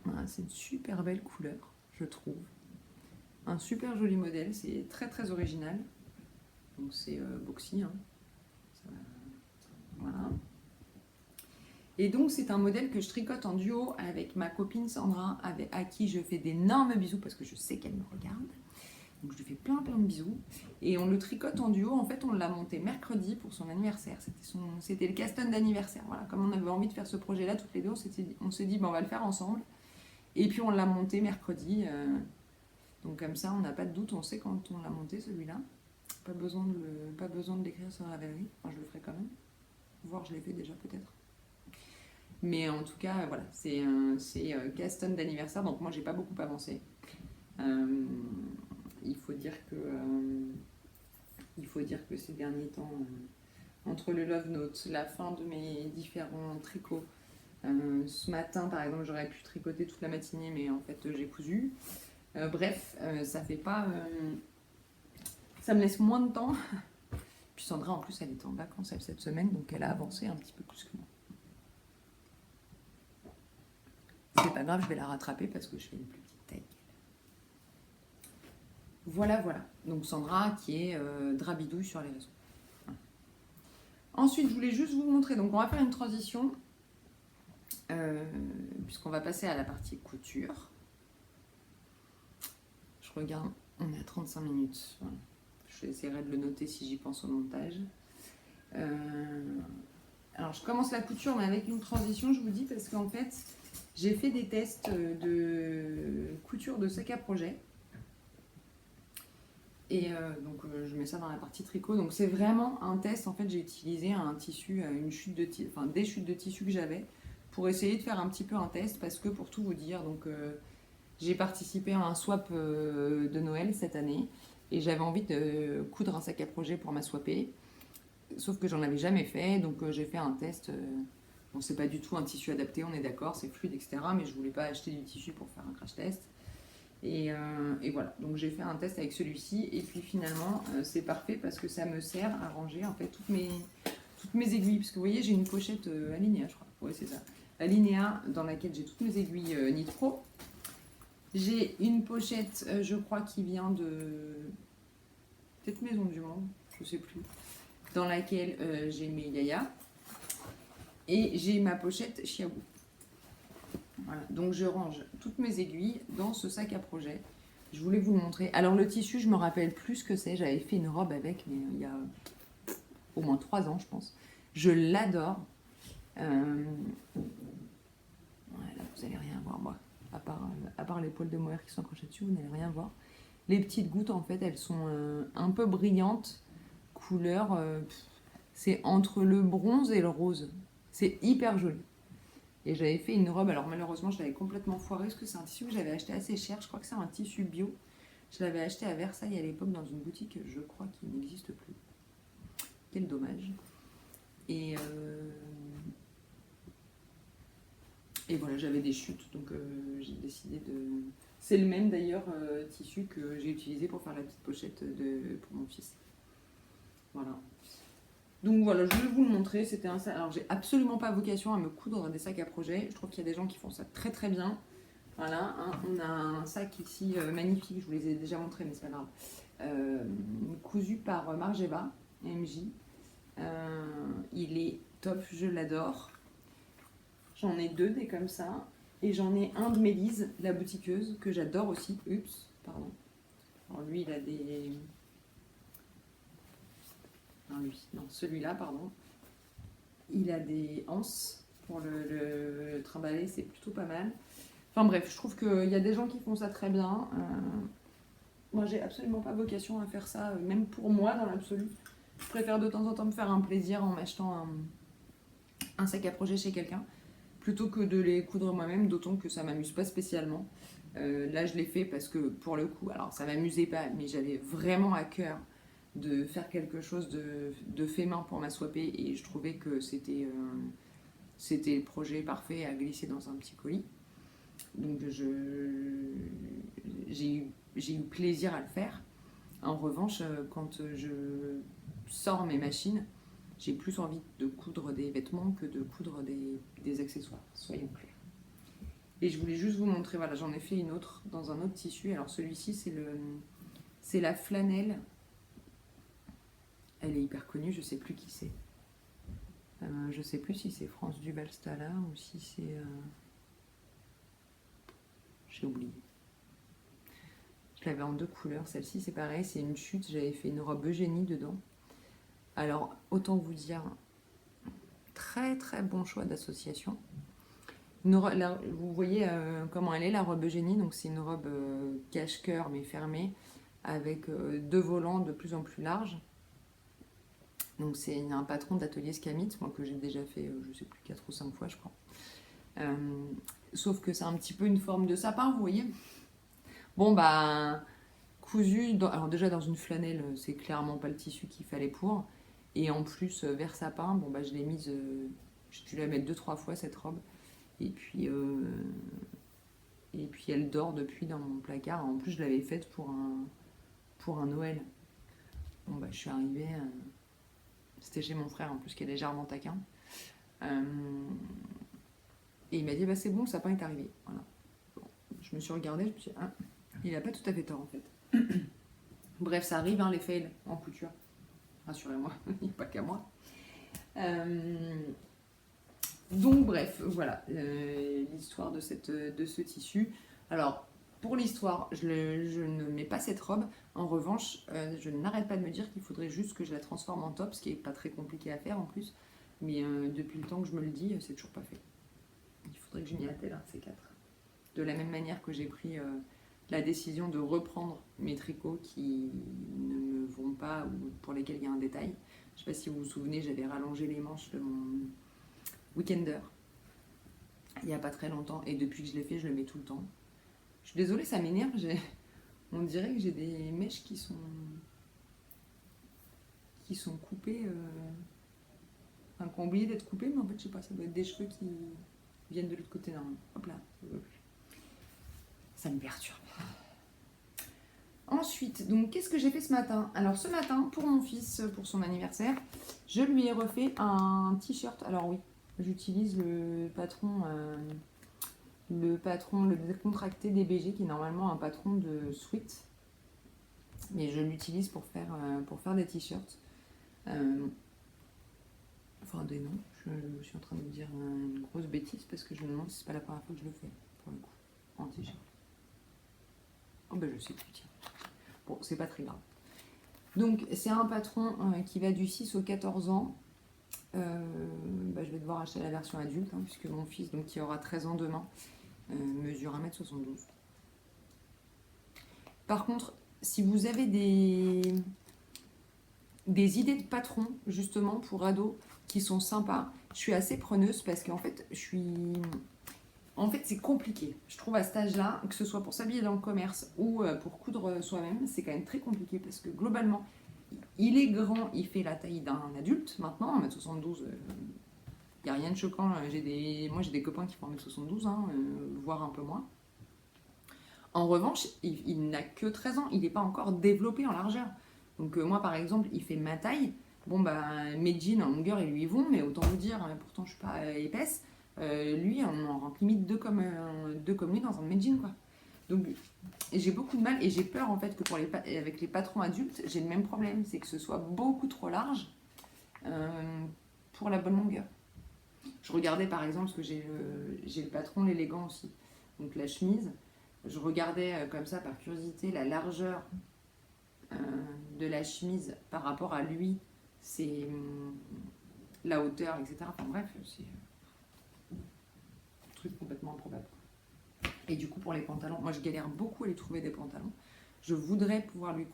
Voilà, c'est une super belle couleur, je trouve. Un super joli modèle, c'est très très original. Donc c'est boxy. Hein. Voilà. Et donc c'est un modèle que je tricote en duo avec ma copine Sandra, à qui je fais d'énormes bisous parce que je sais qu'elle me regarde. Donc je lui fais plein de bisous. Et on le tricote en duo. En fait, on l'a monté mercredi pour son anniversaire. C'était le caston d'anniversaire. Voilà. Comme on avait envie de faire ce projet-là toutes les deux, on s'est dit, on va le faire ensemble. Et puis on l'a monté mercredi. Donc comme ça, on n'a pas de doute. On sait quand on l'a monté, celui-là. Pas besoin de l'écrire sur la Ravelry. Enfin, je le ferai quand même. Voir, je l'ai fait déjà peut-être. Mais en tout cas, voilà. C'est caston d'anniversaire. Donc moi, j'ai pas beaucoup avancé. Il faut dire que ces derniers temps, entre le Love Note, la fin de mes différents tricots, Ce matin, par exemple, j'aurais pu tricoter toute la matinée, mais en fait, j'ai cousu. Bref, ça fait pas... ça me laisse moins de temps. Puis Sandra, en plus, elle était en vacances elle, cette semaine, donc elle a avancé un petit peu plus que moi. C'est pas grave, je vais la rattraper parce que je fais une plus petite taille. Voilà, voilà. Donc Sandra qui est drabidouille sur les réseaux. Voilà. Ensuite, je voulais juste vous montrer. Donc on va faire une transition puisqu'on va passer à la partie couture. Je regarde, on est à 35 minutes. Voilà. J'essaierai de le noter si j'y pense au montage. Alors je commence la couture mais avec une transition, je vous dis, parce qu'en fait j'ai fait des tests de couture de sac à projet. Et donc je mets ça dans la partie tricot. Donc c'est vraiment un test. En fait, j'ai utilisé un tissu, une chute de enfin des chutes de tissu que j'avais pour essayer de faire un petit peu un test, parce que pour tout vous dire, donc j'ai participé à un swap de Noël cette année et j'avais envie de coudre un sac à projet pour ma swapper. Sauf que j'en avais jamais fait, donc j'ai fait un test. Bon, c'est pas du tout un tissu adapté, on est d'accord, c'est fluide, etc. Mais je voulais pas acheter du tissu pour faire un crash test. Et voilà, donc j'ai fait un test avec celui-ci. Et puis finalement, c'est parfait parce que ça me sert à ranger en fait toutes mes aiguilles. Parce que vous voyez, j'ai une pochette Alinea, je crois. Ouais, c'est ça. Alinea dans laquelle j'ai toutes mes aiguilles Knit Pro. J'ai une pochette, je crois, qui vient de peut-être Maison du Monde, je sais plus, dans laquelle j'ai mes Yaya. Et j'ai ma pochette Chiago. Voilà. Donc je range toutes mes aiguilles dans ce sac à projet. Je voulais vous le montrer. Alors le tissu, je me rappelle plus ce que c'est. J'avais fait une robe avec, mais il y a au moins 3 ans, je pense. Je l'adore. Voilà, vous n'allez rien voir, moi. À part les poils de mohair qui sont accrochés dessus, vous n'allez rien voir. Les petites gouttes, en fait, elles sont un peu brillantes. Couleur, c'est entre le bronze et le rose. C'est hyper joli. Et j'avais fait une robe, alors malheureusement je l'avais complètement foirée parce que c'est un tissu que j'avais acheté assez cher, je crois que c'est un tissu bio. Je l'avais acheté à Versailles à l'époque dans une boutique, je crois, qui n'existe plus. Quel dommage. Et voilà, j'avais des chutes, donc j'ai décidé de... C'est le même d'ailleurs tissu que j'ai utilisé pour faire la petite pochette pour mon fils. Voilà. Donc voilà, je vais vous le montrer. C'était un sac. Alors j'ai absolument pas vocation à me coudre des sacs à projet. Je trouve qu'il y a des gens qui font ça très très bien. Voilà, hein. On a un sac ici magnifique, je vous les ai déjà montrés, mais c'est pas grave. Cousu par Margeva, MJ. Il est top, je l'adore. J'en ai 2 des comme ça. Et j'en ai un de Mélise, la boutiqueuse, que j'adore aussi. Oups, pardon. Alors lui, il a des... Non, celui-là, pardon. Il a des anses pour le trimballer, c'est plutôt pas mal. Enfin bref, je trouve qu'il y a des gens qui font ça très bien. Moi, j'ai absolument pas vocation à faire ça, même pour moi, dans l'absolu. Je préfère de temps en temps me faire un plaisir en m'achetant un sac à projet chez quelqu'un, plutôt que de les coudre moi-même, d'autant que ça m'amuse pas spécialement. Là, je l'ai fait parce que, pour le coup, alors ça m'amusait pas, mais j'avais vraiment à cœur de faire quelque chose de fait main pour ma swapper, et je trouvais que c'était le projet parfait à glisser dans un petit colis. Donc j'ai eu plaisir à le faire. En revanche, quand je sors mes machines, j'ai plus envie de coudre des vêtements que de coudre des accessoires, soyons clairs. Et je voulais juste vous montrer, voilà, j'en ai fait une autre dans un autre tissu. Alors celui-ci, c'est la flanelle. Elle est hyper connue, je sais plus qui c'est. Je sais plus si c'est France Duval-Stala ou si c'est... J'ai oublié. Je l'avais en 2 couleurs. Celle-ci, c'est pareil, c'est une chute. J'avais fait une robe Eugénie dedans. Alors, autant vous dire, très très bon choix d'association. Vous voyez comment elle est, la robe Eugénie. Donc, c'est une robe cache-cœur mais fermée, avec 2 volants de plus en plus larges. Donc c'est un patron d'atelier Scamit, moi que j'ai déjà fait, je sais plus, 4 ou 5 fois je crois. Sauf que c'est un petit peu une forme de sapin, vous voyez. Bon bah, cousu, alors déjà dans une flanelle, c'est clairement pas le tissu qu'il fallait pour. Et en plus, vers sapin, bon bah je l'ai mise, j'ai dû la mettre 2-3 fois cette robe. Et puis, elle dort depuis dans mon placard. En plus, je l'avais faite pour un Noël. Bon, bah, je suis arrivée. C'était chez mon frère en plus, qui est légèrement taquin. Et il m'a dit, bah, c'est bon, le sapin est arrivé. Voilà. Bon, je me suis regardée, je me suis dit, ah, il a pas tout à fait tort en fait. Bref, ça arrive, hein, les fails en couture. Rassurez-moi, il n'y a pas qu'à moi. Donc bref, voilà l'histoire de ce tissu. Alors, pour l'histoire, je ne mets pas cette robe. En revanche, je n'arrête pas de me dire qu'il faudrait juste que je la transforme en top, ce qui n'est pas très compliqué à faire en plus. Mais depuis le temps que je me le dis, c'est toujours pas fait. Il faudrait que je m'y attelle, ces quatre. De la même manière que j'ai pris la décision de reprendre mes tricots qui ne me vont pas ou pour lesquels il y a un détail. Je ne sais pas si vous vous souvenez, j'avais rallongé les manches de mon Weekender il n'y a pas très longtemps et depuis que je l'ai fait, je le mets tout le temps. Je suis désolée, ça m'énerve. On dirait que j'ai des mèches qui sont coupées, enfin, qui ont oublié d'être coupées, mais en fait, je sais pas, ça doit être des cheveux qui viennent de l'autre côté. Non, hop là, ça me perturbe. Ensuite, donc, qu'est-ce que j'ai fait ce matin? Alors, ce matin, pour mon fils, pour son anniversaire, je lui ai refait un t-shirt. Alors oui, j'utilise le patron le décontracté DBG, qui est normalement un patron de Sweat. Mais je l'utilise pour faire des t-shirts. Enfin, des noms. Je suis en train de me dire une grosse bêtise parce que je me demande si c'est pas la première fois que je le fais, pour le coup, en t-shirt. Oh ben je sais plus, tiens. Bon, c'est pas très grave. Donc, c'est un patron qui va du 6 au 14 ans. Je vais devoir acheter la version adulte, hein, puisque mon fils, donc, qui aura 13 ans demain, mesure 1m72. Par contre, si vous avez des idées de patrons, justement, pour ados, qui sont sympas, je suis assez preneuse parce qu'en fait, c'est compliqué. Je trouve à cet âge-là, que ce soit pour s'habiller dans le commerce ou pour coudre soi-même, c'est quand même très compliqué parce que globalement, il est grand, il fait la taille d'un adulte maintenant, 1m72, il n'y a rien de choquant. Moi, j'ai des copains qui font 1m72, voire un peu moins. En revanche, il n'a que 13 ans, il n'est pas encore développé en largeur. Donc moi, par exemple, il fait ma taille. Bon, mes jeans en longueur, ils lui vont, mais autant vous dire, pourtant, je ne suis pas épaisse. Lui, on en rentre limite deux comme lui dans un de mes jeans, quoi. Donc, j'ai beaucoup de mal et j'ai peur, en fait, que avec les patrons adultes, j'ai le même problème. C'est que ce soit beaucoup trop large pour la bonne longueur. Je regardais, par exemple, parce que j'ai le patron, l'élégant aussi. Donc, la chemise. Je regardais comme ça, par curiosité, la largeur de la chemise par rapport à lui, c'est la hauteur, etc. Enfin bref, c'est un truc complètement improbable. Et du coup, pour les pantalons, moi je galère beaucoup à lui trouver des pantalons. Je voudrais pouvoir lui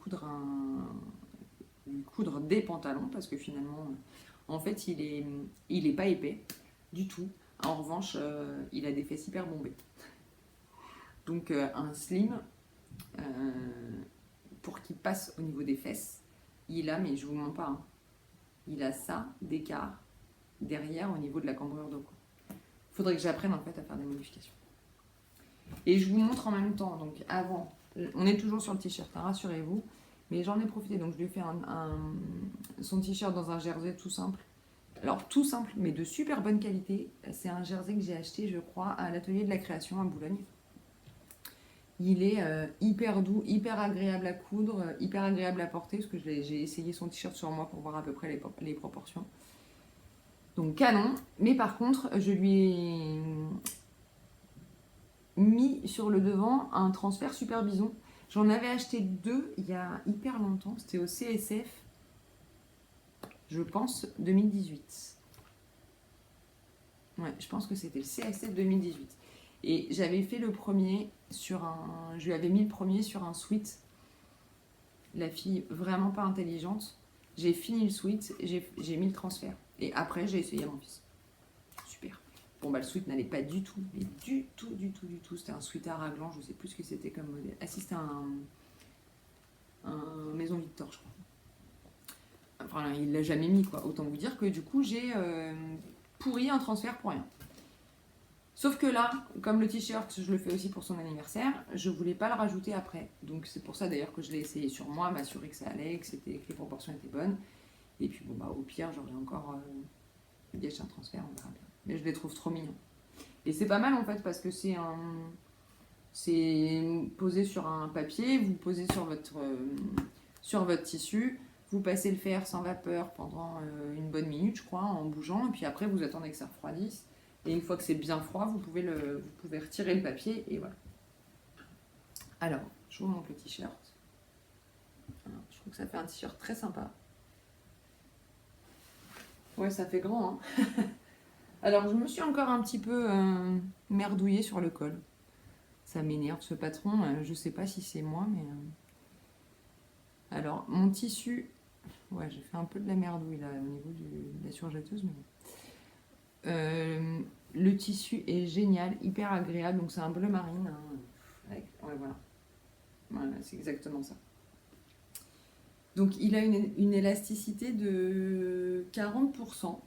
coudre des pantalons parce que finalement, en fait, il est pas épais du tout. En revanche, il a des fesses hyper bombées. Donc un slim, pour qu'il passe au niveau des fesses, il a, mais je vous mens pas, il a ça d'écart derrière au niveau de la cambrure d'eau. Faudrait que j'apprenne en fait à faire des modifications. Et je vous montre en même temps, donc avant, on est toujours sur le t-shirt, rassurez-vous, mais j'en ai profité, donc je lui ai fait son t-shirt dans un jersey tout simple. Alors tout simple, mais de super bonne qualité. C'est un jersey que j'ai acheté, je crois, à l'atelier de la création à Boulogne. Il est hyper doux, hyper agréable à coudre, hyper agréable à porter, parce que j'ai essayé son t-shirt sur moi pour voir à peu près les proportions. Donc canon, mais par contre, je lui ai mis sur le devant un transfert Super Bison. J'en avais acheté 2 il y a hyper longtemps, c'était au CSF, je pense 2018. Ouais, je pense que c'était le CSF 2018. Et j'avais fait le premier je lui avais mis le premier sur un sweat. La fille vraiment pas intelligente. J'ai fini le sweat, j'ai mis le transfert. Et après, j'ai essayé à mon fils. Super. Bon, le sweat n'allait pas du tout. Mais du tout. C'était un sweat à raglan, je sais plus ce que c'était comme modèle. Ah si, c'était un Maison Victor, je crois. Enfin, il l'a jamais mis, quoi. Autant vous dire que du coup, j'ai pourri un transfert pour rien. Sauf que là, comme le t-shirt, je le fais aussi pour son anniversaire, je voulais pas le rajouter après. Donc c'est pour ça d'ailleurs que je l'ai essayé sur moi, m'assurer que ça allait, que les proportions étaient bonnes. Et puis bon bah au pire, j'aurais encore gâché un transfert, on verra bien. Mais je les trouve trop mignons. Et c'est pas mal en fait parce que c'est posé sur un papier, vous posez sur votre tissu, vous passez le fer sans vapeur pendant une bonne minute, je crois, en bougeant, et puis après vous attendez que ça refroidisse. Et une fois que c'est bien froid, vous pouvez retirer le papier et voilà. Alors, je vous montre le t-shirt. Je trouve que ça fait un t-shirt très sympa. Ouais, ça fait grand. Hein. Alors, je me suis encore un petit peu merdouillée sur le col. Ça m'énerve, ce patron. Je sais pas si c'est moi, mais... Alors, mon tissu... Ouais, j'ai fait un peu de la merdouille là, au niveau de la surjetteuse, mais... le tissu est génial, hyper agréable. Donc, c'est un bleu marine. Hein, ouais, voilà. Voilà, c'est exactement ça. Donc, il a une élasticité de 40%.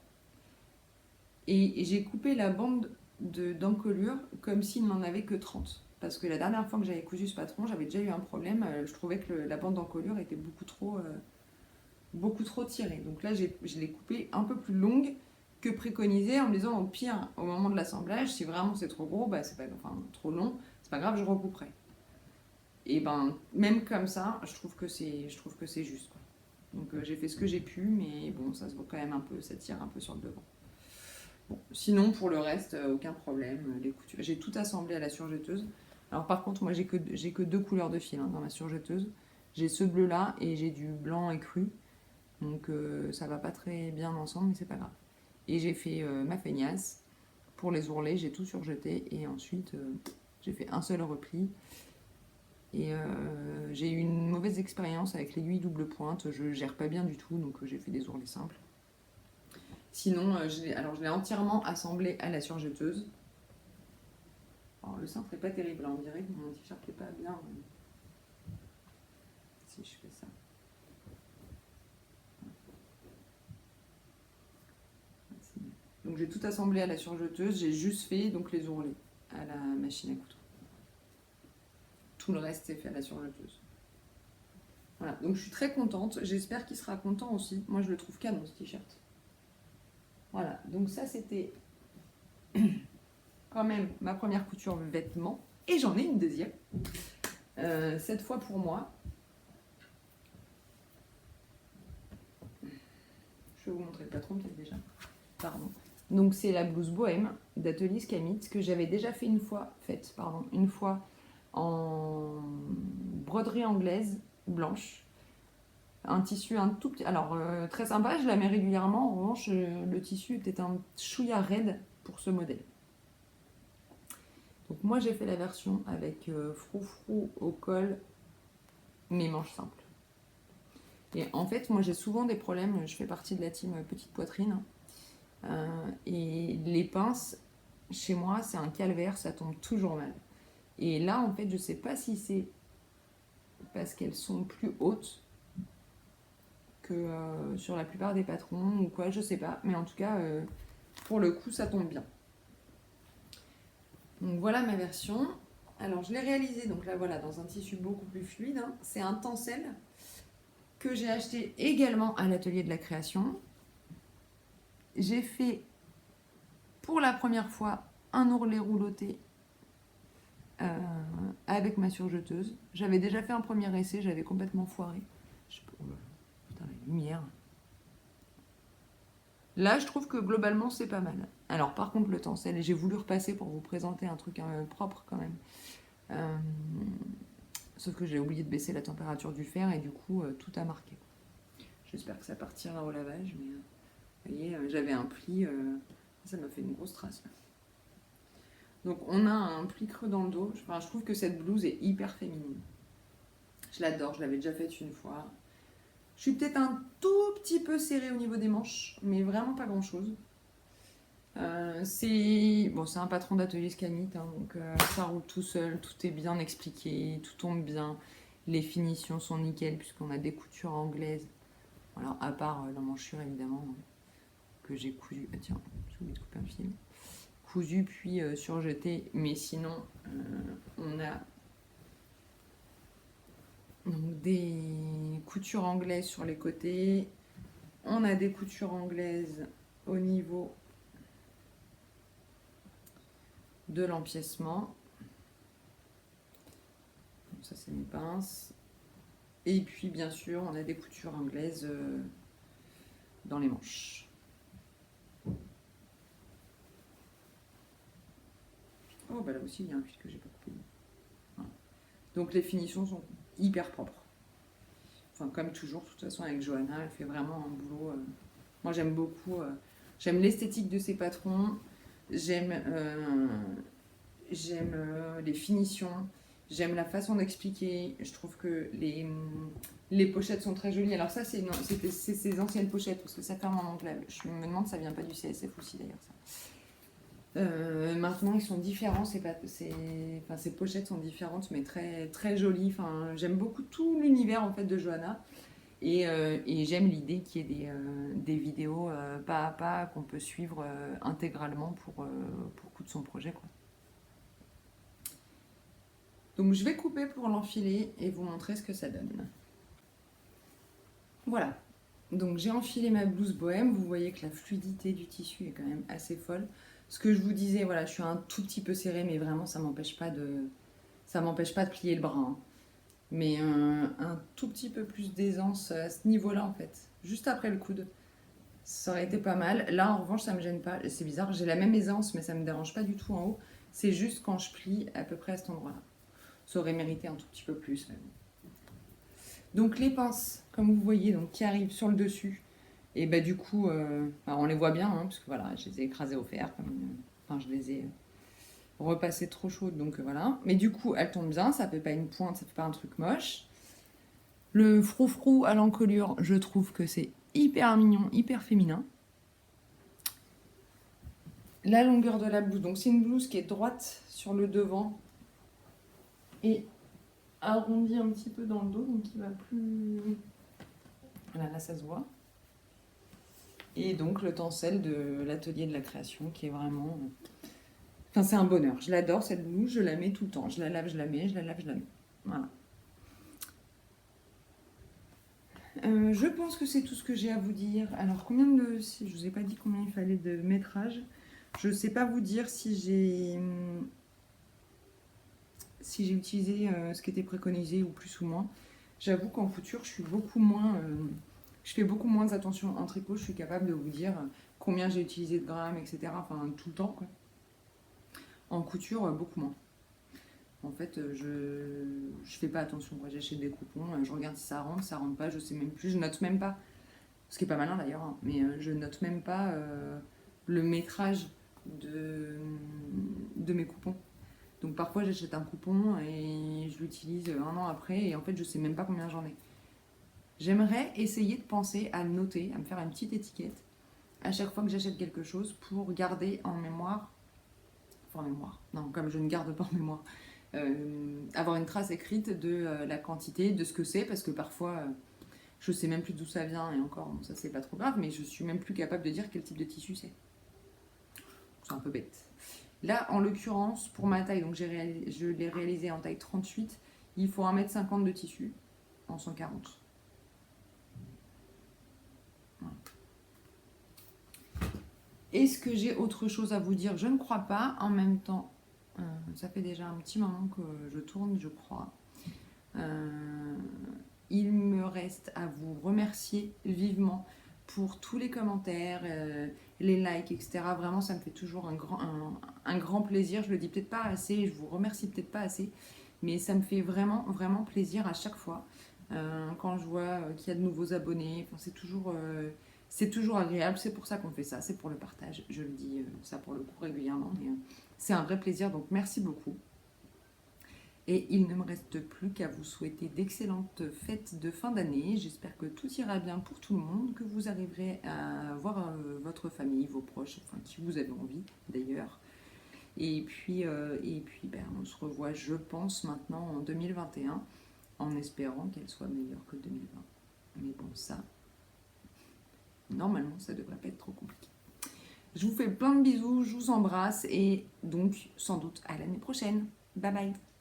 Et j'ai coupé la bande d'encolure comme s'il n'en avait que 30. Parce que la dernière fois que j'avais cousu ce patron, j'avais déjà eu un problème. Je trouvais que la bande d'encolure était beaucoup trop tirée. Donc là, je l'ai coupée un peu plus longue que préconisé en me disant au pire, au moment de l'assemblage, si vraiment c'est trop gros, bah, c'est pas, enfin, trop long, c'est pas grave, je recouperai. Et ben, même comme ça, je trouve que c'est juste. Quoi. Donc j'ai fait ce que j'ai pu, mais bon, ça se voit quand même un peu, ça tire un peu sur le devant. Bon, sinon, pour le reste, aucun problème. Les coutures, j'ai tout assemblé à la surjetteuse. Alors par contre, moi, j'ai que 2 couleurs de fil hein, dans ma surjetteuse. J'ai ce bleu-là et j'ai du blanc écru. Donc ça va pas très bien ensemble, mais c'est pas grave. Et j'ai fait ma feignasse. Pour les ourlets, j'ai tout surjeté et ensuite j'ai fait un seul repli. Et j'ai eu une mauvaise expérience avec l'aiguille double pointe. Je gère pas bien du tout, donc j'ai fait des ourlets simples. Sinon, je l'ai entièrement assemblé à la surjeteuse. Alors, le cintre n'est pas terrible, hein, on dirait que mon t-shirt n'est pas bien. Si je fais ça. Donc j'ai tout assemblé à la surjeteuse, j'ai juste fait donc les ourlets à la machine à coudre. Tout le reste est fait à la surjeteuse. Voilà, donc je suis très contente, j'espère qu'il sera content aussi. Moi je le trouve canon ce t-shirt. Voilà, donc ça c'était quand même ma première couture vêtements. Et j'en ai une deuxième. Cette fois pour moi. Je vais vous montrer le patron peut-être déjà. Pardon. Donc c'est la blouse bohème d'Atelier Scamit que j'avais déjà fait une fois en broderie anglaise blanche. Un tissu un tout petit. Alors très sympa, je la mets régulièrement. En revanche, le tissu était un chouïa raide pour ce modèle. Donc moi j'ai fait la version avec froufrou au col, mes manches simples. Et en fait, moi j'ai souvent des problèmes, je fais partie de la team petite poitrine. Et les pinces, chez moi, c'est un calvaire, ça tombe toujours mal. Et là, en fait, je sais pas si c'est parce qu'elles sont plus hautes que sur la plupart des patrons ou quoi, je sais pas. Mais en tout cas, pour le coup, ça tombe bien. Donc voilà ma version. Alors je l'ai réalisée, donc là voilà, dans un tissu beaucoup plus fluide. Hein. C'est un tencel que j'ai acheté également à l'atelier de la création. J'ai fait pour la première fois un ourlet rouloté avec ma surjeteuse. J'avais déjà fait un premier essai, j'avais complètement foiré. Putain, la lumière. Là, je trouve que globalement, c'est pas mal. Alors, par contre, le tencel, j'ai voulu repasser pour vous présenter un truc propre quand même. Sauf que j'ai oublié de baisser la température du fer et du coup, tout a marqué. J'espère que ça partira au lavage, mais vous voyez, j'avais un pli, ça m'a fait une grosse trace. Donc, on a un pli creux dans le dos. Enfin, je trouve que cette blouse est hyper féminine. Je l'adore, je l'avais déjà faite une fois. Je suis peut-être un tout petit peu serrée au niveau des manches, mais vraiment pas grand-chose. C'est un patron d'atelier Scamit, hein, donc ça roule tout seul, tout est bien expliqué, tout tombe bien. Les finitions sont nickel puisqu'on a des coutures anglaises. Alors, à part l'emmanchure évidemment, que j'ai cousu. Ah tiens, j'ai oublié de couper un fil. cousu puis surjeté, mais sinon on a donc des coutures anglaises sur les côtés, on a des coutures anglaises au niveau de l'empiècement. Ça c'est mes pinces. Et puis bien sûr on a des coutures anglaises dans les manches. Oh bah là aussi il y a un fil que j'ai pas coupé. Voilà. Donc les finitions sont hyper propres. Enfin comme toujours, de toute façon avec Johanna, elle fait vraiment un boulot. Moi j'aime beaucoup. J'aime l'esthétique de ses patrons. J'aime les finitions. J'aime la façon d'expliquer. Je trouve que les pochettes sont très jolies. Alors ça, c'est ses anciennes pochettes, parce que ça ferme en enclave. Je me demande si ça vient pas du CSF aussi, d'ailleurs. Ça. Maintenant, ils sont différents. Ces pochettes sont différentes, mais très, très jolies. Enfin, j'aime beaucoup tout l'univers en fait, de Johanna. Et j'aime l'idée qu'il y ait des vidéos pas à pas qu'on peut suivre intégralement pour coudre son projet, quoi. Donc je vais couper pour l'enfiler et vous montrer ce que ça donne. Voilà. Donc j'ai enfilé ma blouse bohème. Vous voyez que la fluidité du tissu est quand même assez folle. Ce que je vous disais, voilà, je suis un tout petit peu serrée, mais vraiment ça m'empêche pas de plier le bras. Hein. Mais un tout petit peu plus d'aisance à ce niveau-là en fait. Juste après le coude. Ça aurait été pas mal. Là en revanche ça me gêne pas. C'est bizarre, j'ai la même aisance mais ça me dérange pas du tout en haut. C'est juste quand je plie à peu près à cet endroit-là. Ça aurait mérité un tout petit peu plus. Donc les pinces, comme vous voyez, donc, qui arrivent sur le dessus, et bah du coup, on les voit bien, hein, parce que voilà, je les ai écrasées au fer, enfin je les ai repassées trop chaudes, donc voilà. Mais du coup, elles tombent bien, ça fait pas une pointe, ça fait pas un truc moche. Le froufrou à l'encolure, je trouve que c'est hyper mignon, hyper féminin. La longueur de la blouse, donc c'est une blouse qui est droite sur le devant, et arrondi un petit peu dans le dos, donc il va plus... Voilà, là ça se voit. Et donc le tencel de l'atelier de la création qui est vraiment... Enfin c'est un bonheur, je l'adore cette blouse, je la mets tout le temps. Je la lave, je la mets, je la lave, je la mets. Voilà. Je pense que c'est tout ce que j'ai à vous dire. Alors combien de... Je vous ai pas dit combien il fallait de métrage. Je sais pas vous dire si j'ai utilisé ce qui était préconisé ou plus ou moins. J'avoue qu'en couture, je suis beaucoup moins, je fais beaucoup moins attention. En tricot, je suis capable de vous dire combien j'ai utilisé de grammes, etc. Enfin, tout le temps, quoi. En couture, beaucoup moins. En fait, je fais pas attention. J'achète des coupons, je regarde si ça rentre pas, je sais même plus, je note même pas. Ce qui est pas malin d'ailleurs, hein, mais je note même pas le métrage de mes coupons. Donc parfois j'achète un coupon et je l'utilise un an après et en fait je sais même pas combien j'en ai. J'aimerais essayer de penser à noter, à me faire une petite étiquette à chaque fois que j'achète quelque chose pour garder en mémoire, non comme je ne garde pas en mémoire, avoir une trace écrite de la quantité, de ce que c'est parce que parfois je sais même plus d'où ça vient et encore bon, ça c'est pas trop grave mais je suis même plus capable de dire quel type de tissu c'est. C'est un peu bête. Là, en l'occurrence, pour ma taille, donc je l'ai réalisé en taille 38, il faut 1,50 m de tissu en 140. Voilà. Est-ce que j'ai autre chose à vous dire? Je ne crois pas. En même temps, ça fait déjà un petit moment que je tourne, je crois. Il me reste à vous remercier vivement pour tous les commentaires, les likes, etc. Vraiment, ça me fait toujours un grand plaisir. Je le dis peut-être pas assez, je vous remercie peut-être pas assez, mais ça me fait vraiment, vraiment plaisir à chaque fois quand je vois qu'il y a de nouveaux abonnés. Enfin, c'est toujours agréable. C'est pour ça qu'on fait ça, c'est pour le partage. Je le dis ça pour le coup régulièrement, mais c'est un vrai plaisir. Donc merci beaucoup. Et il ne me reste plus qu'à vous souhaiter d'excellentes fêtes de fin d'année. J'espère que tout ira bien pour tout le monde, que vous arriverez à voir votre famille, vos proches, enfin qui vous avez envie d'ailleurs. Et puis on se revoit, je pense, maintenant en 2021, en espérant qu'elle soit meilleure que 2020. Mais bon, ça, normalement, ça devrait pas être trop compliqué. Je vous fais plein de bisous, je vous embrasse et donc sans doute à l'année prochaine. Bye bye.